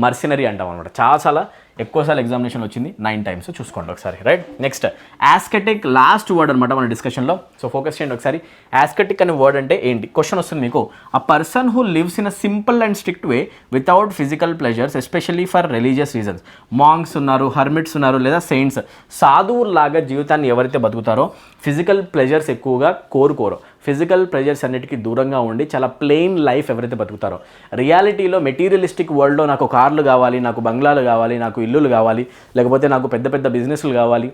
మర్సినరీ అంటాం అనమాట. చాలా ఎక్కువసార్లు ఎగ్జామినేషన్ వచ్చింది, 9 times, చూసుకోండి ఒకసారి, రైట్? నెక్స్ట్ యాస్కెటిక్, లాస్ట్ వర్డ్ అనమాట మన డిస్కషన్లో. సో ఫోకస్ చేయండి ఒకసారి. యాస్కెటిక్ అనే వర్డ్ అంటే ఏంటి? క్వశ్చన్ వస్తుంది మీకు. అ person who lives in a simple and strict way without physical pleasures especially for religious reasons. Monks ఉన్నారు, హర్మిట్స్ ఉన్నారు, లేదా సెయింట్స్. సాధువుల్లాగా జీవితాన్ని ఎవరైతే బతుకుతారో, ఫిజికల్ ప్లెజర్స్ ఎక్కువగా కోరుకోరు, ఫిజికల్ ప్లెజర్స్ అన్నిటికీ దూరంగా ఉండి చాలా ప్లెయిన్ లైఫ్ ఎవరైతే బతుకుతారో, రియాలిటీలో మెటీరియలిస్టిక్ వరల్డ్లో నాకు కార్లు కావాలి, నాకు బంగ్లాలు కావాలి, నాకు ఇల్లులు కావాలి, లేకపోతే నాకు పెద్ద పెద్ద బిజినెస్లు కావాలి,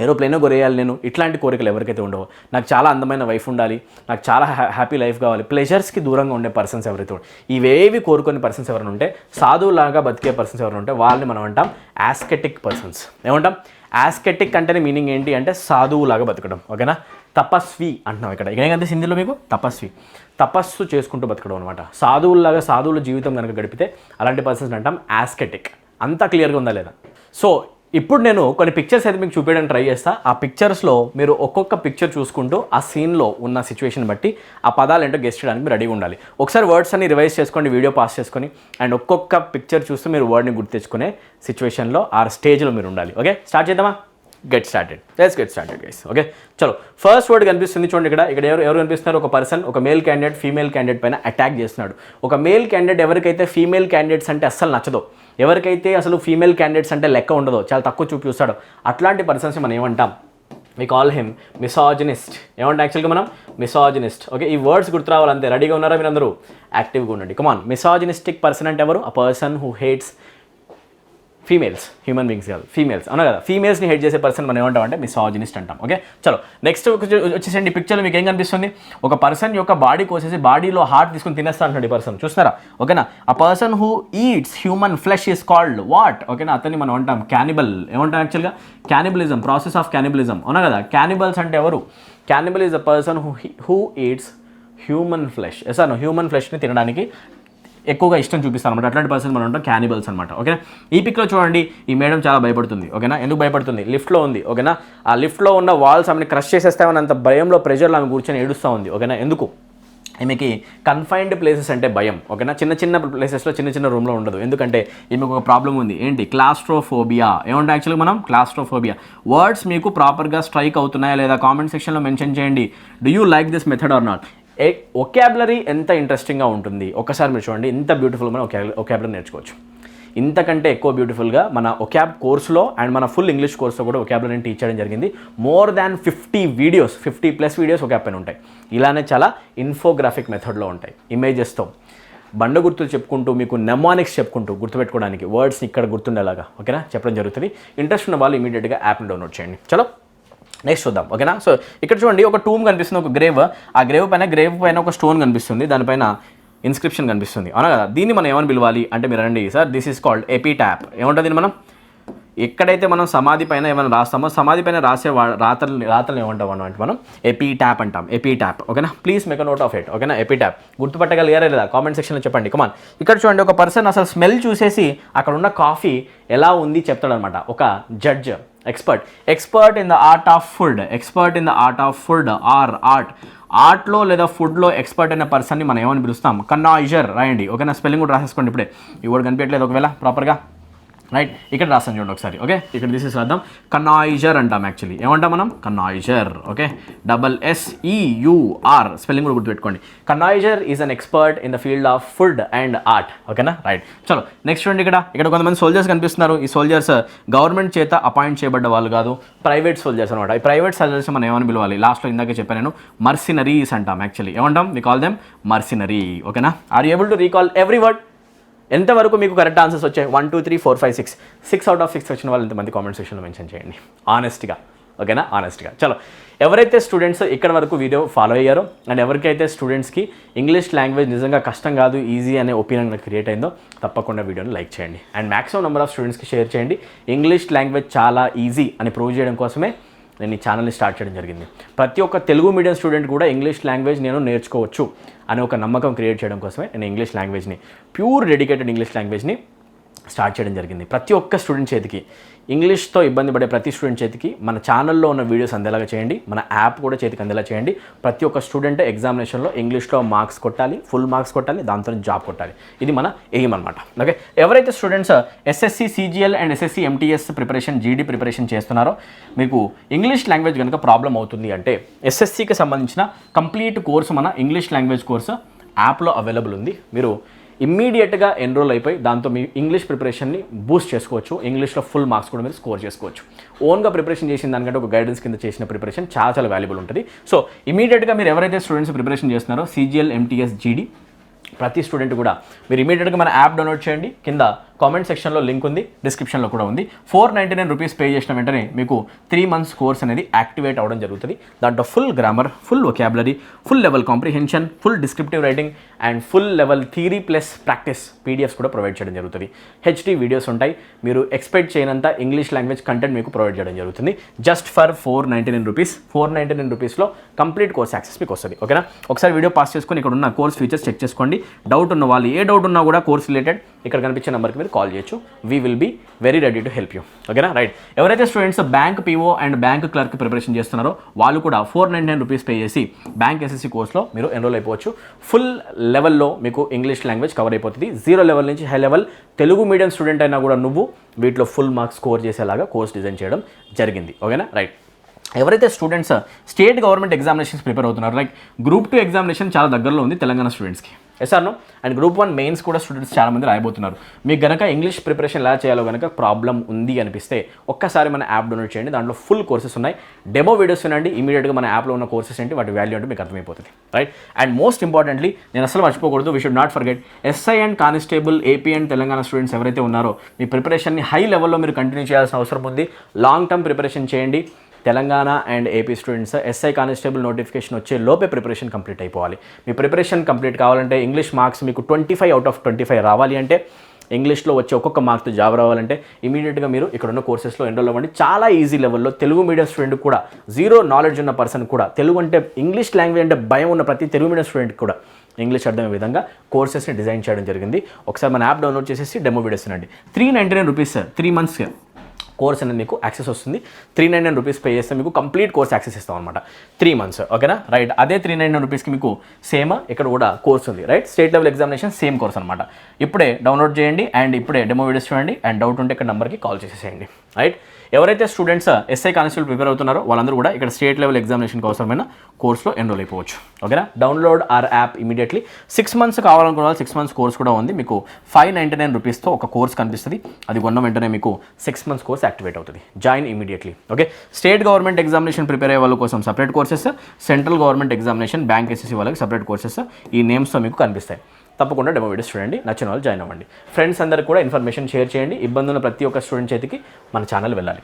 ఏరోప్లేనో కొరేయాలి నేను, ఇట్లాంటి కోరికలు ఎవరికైతే ఉండవో, నాకు చాలా అందమైన వైఫ్ ఉండాలి, నాకు చాలా హ్యాపీ లైఫ్ కావాలి, ప్లెజర్స్కి దూరంగా ఉండే పర్సన్స్ ఎవరైతే ఇవేవి కోరుకునే పర్సన్స్ ఎవరైనా ఉంటే, సాధువులాగా బతికే పర్సన్స్ ఎవరైనా ఉంటే వాళ్ళని మనం అంటాం యాస్కెటిక్ పర్సన్స్. ఏమంటాం? యాస్కెటిక్ అంటేనే మీనింగ్ ఏంటి అంటే సాధువులాగా బతకడం, ఓకేనా? తపస్వి అంటున్నాం ఇక్కడ. ఏం కనిపిస్తుంది హిందీలో మీకు? తపస్వి, తపస్సు చేసుకుంటూ బతకడం అనమాట. సాధువులాగా, సాధువుల జీవితం కనుక గడిపితే అలాంటి పర్సన్స్ అంటాం యాస్కెటిక్. అంతా క్లియర్గా ఉందా లేదా? సో ఇప్పుడు నేను కొన్ని పిక్చర్స్ అయితే మీకు చూపించడానికి ట్రై చేస్తా. ఆ పిక్చర్స్లో మీరు ఒక్కొక్క పిక్చర్ చూసుకుంటూ ఆ సీన్లో ఉన్న సిచ్యువేషన్ బట్టి ఆ పదాలు ఏంటో గెస్ట్ చేయడానికి మీరు రెడీగా ఉండాలి. ఒకసారి వర్డ్స్ అన్ని రివైజ్ చేసుకోండి, వీడియో పాస్ చేసుకొని, అండ్ ఒక్కొక్క పిక్చర్ చూస్తూ మీరు వర్డ్ని గుర్తు తెచ్చుకునే సిచ్యువేషన్లో ఆ స్టేజ్లో మీరు ఉండాలి, ఓకే? స్టార్ట్ చేద్దామా? Get started, let's get started guys, okay? చలో, ఫస్ట్ వర్డ్ కనిపిస్తుంది చూడండి. ఇక్కడ ఎవరు కనిపిస్తున్నారు? ఒక పర్సన్, ఒక మేల్ క్యాండిడేట్ ఫీమేల్ క్యాండిడేట్ పైన అటాక్ చేస్తున్నాడు. ఒక మేల్ క్యాండిడేట్ ఎవరికైతే ఫీమేల్ క్యాండిడేట్స్ అంటే అస్సలు నచ్చదో, ఎవరికైతే అసలు ఫీమేల్ క్యాండిడేట్స్ అంటే లెక్క ఉండదో, చాలా తక్కువ చూస్తాడో, అట్లాంటి పర్సన్స్ మనం ఏమంటాం? We call him misogynist. ఏమంటాం యాక్చువల్గా మనం? మిసాజినిస్ట్, ఓకే? ఈ వర్డ్స్ గుర్తు రావాలంతే. రెడీగా ఉన్నారా మీరు అందరూ? యాక్టివ్గా ఉండండి. కమాన్. మిసాజినిస్టిక్ పర్సన్ అంటే ఎవరు? A person who hates females, human beings కాదు, ఫీమేల్స్, అవునా కదా? ఫీమేల్స్ని హేట్ చేసే పర్సన్ మనం ఏమంటాం అంటే మిసాజినిస్ట్ అంటాం, ఓకే? చలో, నెక్స్ట్ వచ్చేసండి. పిక్చర్లో మీకు ఏం కనిపిస్తుంది? ఒక పర్సన్ యొక్క బాడీ కోసేసి బాడీలో హార్ట్ తీసుకుని తినేస్తా అంటున్నాడు ఈ పర్సన్, చూస్తున్నారా? ఓకేనా? ఆ person who eats human flesh is called what? ఓకేనా? అతన్ని మనం అంటాం క్యానిబల్. ఏమంటాం యాక్చువల్గా? క్యానిబలిజం, ప్రాసెస్ ఆఫ్ క్యానిబలిజం, అవునా కదా? క్యానిబల్స్ అంటే ఎవరు? Cannibal is a person who eats human flesh. ఎసాను హ్యూమన్ ఫ్లెష్ని తినడానికి ఎక్కువగా ఇష్టం చూపిస్తాను అనమాట. అట్లాంటి పర్సన్ మనం ఉంటాం క్యానిబల్స్ అనమాట, ఓకేనా? ఈ పిక్లో చూడండి, ఈ మేడం చాలా భయపడుతుంది, ఓకేనా? ఎందుకు భయపడుతుంది? లిఫ్ట్లో ఉంది, ఓకేనా? ఆ లిఫ్ట్లో ఉన్న వాల్స్ ఆమెను క్రష్ చేసేస్తామని అంత భయంలో, ప్రెషర్లో ఆమె కూర్చొని ఏడుస్తూ ఉంది, ఓకేనా? ఎందుకు? ఈమెకి కన్ఫైన్డ్ ప్లేసెస్ అంటే భయం, ఓకేనా? చిన్న ప్లేసెస్లో, చిన్న రూమ్లో ఉండదు. ఎందుకంటే ఈమెకు ఒక ప్రాబ్లం ఉంది. ఏంటి? క్లాస్ట్రోఫోబియా. ఏమంటే యాక్చువల్గా మనం క్లాస్ట్రోఫోబియా. వర్డ్స్ మీకు ప్రాపర్గా స్ట్రైక్ అవుతున్నాయా లేదా కామెంట్ సెక్షన్లో మెన్షన్ చేయండి. Do you like this method or not? Vocabulary ఎంత ఇంట్రెస్టింగ్గా ఉంటుంది ఒక్కసారి మీరు చూడండి. ఇంత బ్యూటిఫుల్ మనం ఒకాబులరీ నేర్చుకోవచ్చు. ఇంతకంటే ఎక్కువ బ్యూటిఫుల్గా మన ఒకాబ్ కోర్సులో అండ్ మన ఫుల్ ఇంగ్లీష్ కోర్సులో కూడా ఒకాబులరీని టీచ్ చేయడం జరిగింది. More than 50 videos, 50+ videos vocab పైన ఉంటాయి. ఇలానే చాలా ఇన్ఫోగ్రాఫిక్ మెథడ్లో ఉంటాయి, ఇమేజెస్తో బండ గుర్తులు చెప్పుకుంటూ, మీకు నెమానిక్స్ చెప్పుకుంటూ గుర్తుపెట్టుకోవడానికి వర్డ్స్ని ఇక్కడ గుర్తుండేలాగా, ఓకేనా, చెప్పడం జరుగుతుంది. ఇంట్రెస్ట్ ఉన్న వాళ్ళు ఇమీడియట్గా యాప్ని డౌన్లోడ్ చేయండి. చలో, నెక్స్ట్ చూద్దాం, ఓకేనా? సో ఇక్కడ చూడండి, ఒక టూమ్ కనిపిస్తుంది, ఒక గ్రేవ్. ఆ గ్రేవ్ పైన ఒక స్టోన్ కనిపిస్తుంది, దానిపైన ఇన్స్క్రిప్షన్ కనిపిస్తుంది, అవునా కదా? దీన్ని మనం ఏమని పిలవాలి అంటే, మీరు రండి sir, this is called epitaph. ఏమంటుంది మనం? ఎక్కడైతే మనం సమాధి పైన ఏమైనా రాస్తామో సమాధి పైన రాసే రాతలు ఏమంటాం అంటే మనం ఎపిటాప్ అంటాం. ఎపిటాప్. ఓకేనా, please make a note of it. ఓకేనా, ఎపిటాప్ గుర్తుపట్టగలిగారా లేదా కామెంట్ సెక్షన్లో చెప్పండి. కమాన్, ఇక్కడ చూడండి, ఒక పర్సన్ అసలు స్మెల్ చూసేసి అక్కడ ఉన్న కాఫీ ఎలా ఉంది చెప్తాడనమాట. ఒక judge, expert in the art of food, or ఆర్ట్లో లేదా ఫుడ్లో ఎక్స్పర్ట్ అయిన పర్సన్ని మనం ఏమని పిలుస్తాం? కన్నాయిజర్. రాయండి. ఓకేనా, స్పెల్లింగ్ కూడా రాసేసుకోండి. ఇప్పుడే ఈ వర్డ్ కనిపించట్లేదు ఒకవేళ ప్రాపర్గా. రైట్, ఇక్కడ రాస్తాను చూడండి ఒకసారి. ఓకే, ఇక్కడ తీసేసి రాద్దాం. కన్నాయిజర్ అంటాం. యాక్చువల్లీ ఏమంటాం మనం? కన్నాయిజర్. ఓకే, SEUR స్పెల్లింగ్ కూడా గుర్తుపెట్టుకోండి. Connoisseur is an expert in the field of food and art. ఓకేనా, రైట్. చలో నెక్స్ట్ చూడండి. ఇక్కడ కొంతమంది సోల్జర్స్ కనిపిస్తున్నారు. ఈ సోల్జర్స్ గవర్నమెంట్ చేత అపాయింట్ చేయబడ్డ వాళ్ళు కాదు, ప్రైవేట్ సోల్జర్స్ అనమాట. ఈ ప్రైవేట్ సోల్జర్స్ మనం ఏమని పిలవాలి? లాస్ట్లో ఇందాక చెప్పాను నేను, మర్సినరీస్ అంటాం. యాక్చువల్లీ ఏమంటాం? We call them mercenary. ఓకేనా, are you able to recall every word? ఎంతవరకు మీకు కరెక్ట్ ఆన్సర్స్ వచ్చాయి? 1 2 3 4 5 6 అవుట్ ఆఫ్ 6 వచ్చిన వాళ్ళు ఎంతమంది కామెంట్ సెక్షన్లో మెన్షన్ చేయండి ఆనెస్ట్గా. ఓకేనా, ఆనెస్ట్గా. చలో, ఎవరైతే స్టూడెంట్స్ ఇక్కడ వరకు వీడియో ఫాలో అయ్యారో అండ్ ఎవరికైతే స్టూడెంట్స్కి ఇంగ్లీష్ లాంగ్వేజ్ నిజంగా కష్టం కాదు, ఈజీ అనే ఒపీనియన్ క్రియేట్ అయిందో తప్పకుండా వీడియోని లైక్ చేయండి అండ్ మ్యాక్సిమం నెంబర్ ఆఫ్ స్టూడెంట్స్కి షేర్ చేయండి. ఇంగ్లీష్ లాంగ్వేజ్ చాలా ఈజీ అని ప్రూవ్ చేయడం కోసమే నేను ఈ ఛానల్ని స్టార్ట్ చేయడం జరిగింది. ప్రతి ఒక్క తెలుగు మీడియం స్టూడెంట్ కూడా ఇంగ్లీష్ లాంగ్వేజ్ నేను నేర్చుకోవచ్చు అనే ఒక నమ్మకం క్రియేట్ చేయడం కోసమే నేను ఇంగ్లీష్ లాంగ్వేజ్ని, ప్యూర్ డెడికేటెడ్ ఇంగ్లీష్ లాంగ్వేజ్ని స్టార్ట్ చేయడం జరిగింది. ప్రతి ఒక్క స్టూడెంట్ చేతికి, ఇంగ్లీష్తో ఇబ్బంది పడే ప్రతి స్టూడెంట్ చేతికి మన ఛానల్లో ఉన్న వీడియోస్ అందేలాగా చేయండి, మన యాప్ కూడా చేతికి అందేలా చేయండి. ప్రతి ఒక్క స్టూడెంట్ ఎగ్జామినేషన్లో ఇంగ్లీష్లో మార్క్స్ కొట్టాలి, ఫుల్ మార్క్స్ కొట్టాలి, దాంతో జాబ్ కొట్టాలి. ఇది మన ఎయిమ్ అనమాట. ఓకే, ఎవరైతే students SSC CGL and SSC MTS preparation, GD preparation చేస్తున్నారో మీకు ఇంగ్లీష్ లాంగ్వేజ్ కనుక ప్రాబ్లం అవుతుంది అంటే SSCకి సంబంధించిన కంప్లీట్ కోర్సు, మన ఇంగ్లీష్ లాంగ్వేజ్ కోర్సు యాప్లో అవైలబుల్ ఉంది. మీరు ఇమ్మీడియట్గా ఎన్రోల్ అయిపోయి దాంతో మీ ఇంగ్లీష్ ప్రిపరేషన్ని బూస్ట్ చేసుకోవచ్చు. ఇంగ్లీష్లో ఫుల్ మార్క్స్ కూడా మీరు స్కోర్ చేసుకోవచ్చు. ఓన్గా ప్రిపరేషన్ చేసిన దానికంటే ఒక గైడెన్స్ కింద చేసిన ప్రిపరేషన్ చాలా వాల్యుబుల్ ఉంటుంది. సో ఇమీడియట్గా మీరు ఎవరైతే స్టూడెంట్స్ ప్రిపరేషన్ చేస్తున్నారో CGL MTS GD ప్రతి స్టూడెంట్ కూడా మీరు ఇమీడియట్గా మన యాప్ డౌన్లోడ్ చేయండి. కింద కామెంట్ సెక్షన్లో లింక్ ఉంది, డిస్క్రిప్షన్లో కూడా ఉంది. 499 రూపీస్ పే చేసిన వెంటనే మీకు 3 months కోర్స్ అనేది యాక్టివేట్ అవ్వడం జరుగుతుంది. దాంట్లో full grammar, full vocabulary, full level comprehension, full descriptive writing and full level theory plus practice PDFs కూడా ప్రొవైడ్ చేయడం జరుగుతుంది. HD వీడియోస్ ఉంటాయి. మీరు ఎక్స్పెక్ట్ చేయనంత ఇంగ్లీష్ లాంగ్వేజ్ కంటెంట్ మీకు ప్రొవైడ్ చేయడం జరుగుతుంది. Just for 499 rupees. 499 రూపీస్లో కంప్లీట్ కోర్స్ యాక్సెస్ మీకు వస్తుంది. ఓకేనా, ఒకసారి వీడియో పాస్ చేసుకొని ఇక్కడ ఉన్న కోర్స్ ఫీచర్స్ చెక్ చేసుకోండి. డౌట్ ఉన్న వాళ్ళు, ఏ డౌట్ ఉన్నా కూడా కోర్స్ రిలేటెడ్ ఇక్కడ కనిపించే నెంబర్కి మీరు కాల్ చేయొచ్చు. We will be very ready to help you. ఓకేనా, రైట్. ఎవరైతే students bank PO and bank clerk preparation చేస్తున్నారో వాళ్ళు కూడా 499 రూపీస్ పే చేసి బ్యాంక్ SSC కోర్స్లో మీరు ఎన్రోల్ అయిపోవచ్చు. ఫుల్ లెవెల్లో మీకు ఇంగ్లీష్ లాంగ్వేజ్ కవర్ అయిపోతుంది. 0 లెవెల్ నుంచి high level. Telugu medium student అయినా కూడా నువ్వు వీటిలో ఫుల్ మార్క్స్ స్కోర్ చేసేలాగా కోర్స్ డిజైన్ చేయడం జరిగింది. ఓకేనా, రైట్. ఎవరైతే students state government examinations prepare అవుతున్నారు, లైక్ Group 2 ఎగ్జామినేషన్ చాలా దగ్గరలో ఉంది తెలంగాణ స్టూడెంట్స్కి. ఎస్ఆర్నో అండ్ Group 1 మెయిన్స్ కూడా స్టూడెంట్స్ చాలామంది రాయబోతున్నారు. మీకు కనుక ఇంగ్లీష్ ప్రిపరేషన్ ఎలా చేయాలో కనుక ప్రాబ్లం ఉంది అనిపిస్తే ఒక్కసారి మన యాప్ డౌన్లోడ్ చేయండి. దాంట్లో ఫుల్ కోర్సెస్ ఉన్నాయి. డెమో వీడియోస్ వినండి. ఇమీడియట్గా మన యాప్లో ఉన్న కోర్సెస్ ఏంటి, వాటి వాల్యూ అంటే మీకు అర్థమైపోతుంది. రైట్. అండ్ మోస్ట్ ఇంపార్టెంట్లీ నేను అసలు మర్చిపోకూడదు, we should not forget SI and constable, AP and Telangana students ఎవరైతే ఉన్నారో మీ ప్రిపరేషన్ని హై లెవెల్లో మీరు కంటిన్యూ చేయాల్సిన అవసరం ఉంది. లాంగ్ టర్మ్ ప్రిపరేషన్ చేయండి. Telangana and AP students SI constable notification వచ్చే లోపే ప్రిపరేషన్ కంప్లీట్ అయిపోవాలి. మీ ప్రిపరేషన్ కంప్లీట్ కావాలంటే ఇంగ్లీష్ మార్క్స్ మీకు 25 out of 25 రావాలి అంటే, ఇంగ్లీష్లో వచ్చే ఒక్కొక్క మార్క్స్ జాబ్ రావాలంటే ఇమీడియట్గా మీరు ఇక్కడ ఉన్న కోర్సెస్లో ఎన్రోల్ అవ్వండి. చాలా ఈజీ లెవెల్లో తెలుగు మీడియం స్టూడెంట్ కూడా, జీరో నాలెడ్జ్ ఉన్న పర్సన్ కూడా, తెలుగు అంటే ఇంగ్లీష్ లాంగ్వేజ్ అంటే భయం ఉన్న ప్రతి తెలుగు మీడియం స్టూడెంట్ కూడా ఇంగ్లీష్ అర్థమయ్యే విధంగా కోర్సెస్ని డిజైన్ చేయడం జరిగింది. ఒకసారి మన యాప్ డౌన్లోడ్ చేసేసి డెమో వీడియోస్ అండి. 399 రూపీస్ 3 months కోర్స్ అనేది మీకు యాక్సెస్ వస్తుంది. 399 రూపీస్ పే చేస్తే మీకు కంప్లీట్ కోర్స్ యాక్సెస్ ఇస్తాం అనమాట 3 months. ఓకేనా, రైట్. అదే 399 రూపీస్కి మీకు సేమ్ ఇక్కడ కూడా కోర్స్ ఉంది. Right, state level examination same course అనమాట. ఇప్పుడే డౌన్లోడ్ చేయండి అండ్ ఇప్పుడే డెమో వీడియోస్ చూడండి అండ్ డౌట్ ఉంటే ఇక్కడ నెంబర్కి కాల్ చేసేసేయండి. రైట్. ఎవరైతే స్టూడెంట్స్ SI కానిస్టేబుల్ ప్రిపేర్ అవుతున్నారో వాళ్ళందరూ కూడా ఇక్కడ స్టేట్ లెవెల్ ఎగ్జామినేషన్కి అవసరమైన కోర్స్లో ఎన్రోల్ అయిపోవచ్చు. ఓకేనా, download our app immediately. 6 months కావాలనుకున్న వాళ్ళు 6 months కోర్స్ కూడా ఉంది. మీకు 599 రూపీస్తో ఒక కోర్స్ కనిపిస్తుంది. అది కొన్న వెంటనే మీకు 6 months కోర్స్ యాక్టివేట్ అవుతుంది. Join immediately. Okay, state government examination prepare అయ్యే వాళ్ళ కోసం separate courses, central government examination bank SSC వాళ్ళకి సపరేట్ కోర్సెస్ ఈ నేమ్స్తో మీకు కనిపిస్తాయి. తప్పకుండా డెమో వీడియోస్ చూడండి, నచ్చిన వాళ్ళు జాయిన్ అవ్వండి. ఫ్రెండ్స్ అందరికీ కూడా ఇన్ఫర్మేషన్ షేర్ చేయండి. ఇబ్బంది ఉన్న ప్రతి ఒక్క స్టూడెంట్ చేతికి మన ఛానల్ వెళ్ళాలి.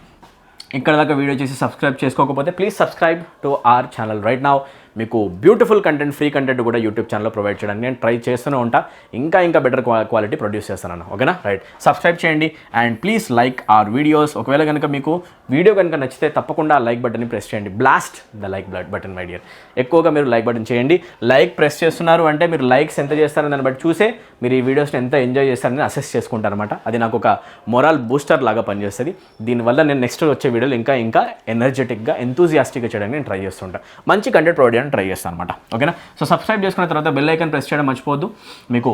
ఇక్కడ దాకా వీడియో చేసి సబ్స్క్రైబ్ చేసుకోకపోతే please subscribe to our channel right now. మీకు బ్యూటిఫుల్ కంటెంట్, ఫ్రీ కంటెంట్ కూడా యూట్యూబ్ ఛానల్లో ప్రొవైడ్ చేయడానికి నేను ట్రై చేస్తూనే ఉంటా. ఇంకా బెటర్ క్వాలిటీ ప్రొడ్యూస్ చేస్తాను. ఓకేనా? రైట్, సబ్స్క్రైబ్ చేయండి and please like our videos. ఒకవేళ కనుక మీకు వీడియో కనుక నచ్చితే తప్పకుండా లైక్ బటన్ని ప్రెస్ చేయండి. Blast the like button my dear. ఎక్కువగా మీరు లైక్ బటన్ చేయండి. లైక్ ప్రెస్ చేస్తున్నారు అంటే మీరు లైక్స్ ఎంత చేస్తారని దాన్ని బట్టి చూసే మీరు ఈ వీడియోస్ని ఎంత ఎంజాయ్ చేస్తారని అసెస్ చేసుకుంటారు అనమాట. అది నాకు ఒక మొరల్ బూస్టర్ లాగా పనిచేస్తుంది. దీనివల్ల నేను నెక్స్ట్ వచ్చే వీడియోలు ఇంకా ఎనర్జెటిక్గా, ఎంతూజియాస్టిక్గా చేయడానికి నేను ట్రై చేస్తుంటాను. మంచి కంటెంట్ ప్రొవైడ్ చేయడానికి ట్రై చేస్తాను అనమాట. ఓకేనా? సో సబ్స్క్రైబ్ చేసుకున్న తర్వాత బెల్ ఐకాన్ ప్రెస్ చేయడం మర్చిపోవద్దు. మీకు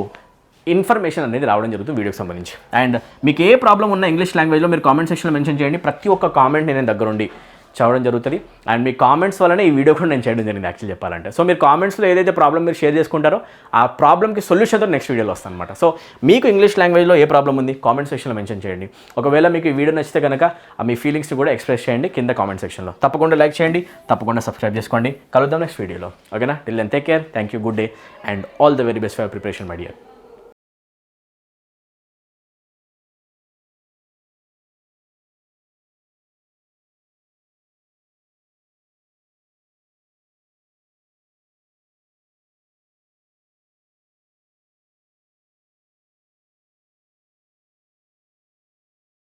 ఇన్ఫర్మేషన్ అనేది రావడం జరుగుతుంది వీడియోకి సంబంధించి. అండ్ మీకు ఏ ప్రాబ్లం ఉన్న ఇంగ్లీష్ లాంగ్వేజ్లో మీరు కామెంట్ సెక్షన్లో మెన్షన్ చేయండి. ప్రతి ఒక్క కామెంట్ నేను దగ్గరుండి చదవడం జరుగుతుంది. అండ్ మీ కామెంట్స్ వల్లనే ఈ వీడియో కూడా నేను చేయడం జరిగింది యాక్చువల్ చెప్పాలంటే. సో మీరు కామెంట్స్లో ఏదైతే ప్రాబ్లం మీరు షేర్ చేసుకుంటారో ఆ ప్రాబ్లమ్కి సొల్యూషన్తో నెక్స్ట్ వీడియోలో వస్తాను అనమాట. సో మీకు ఇంగ్లీష్ లాంగ్వేజ్లో ఏ ప్రాబ్లం ఉంది కామెంట్ సెక్షన్లో మెన్షన్ చేయండి. ఒకవేళ మీకు ఈ వీడియో నచ్చితే కనుక మీ ఫీలింగ్స్ని కూడా ఎక్స్ప్రెస్ చేయండి కింద కామెంట్ సెక్షన్లో. తప్పకుండా లైక్ చేయండి, తప్పకుండా సబ్స్క్రైబ్ చేసుకోండి. కలుద్దాం నెక్స్ట్ వీడియోలో. ఓకేనా? Till then take care, thank you, good day and all the very best for preparation my dear.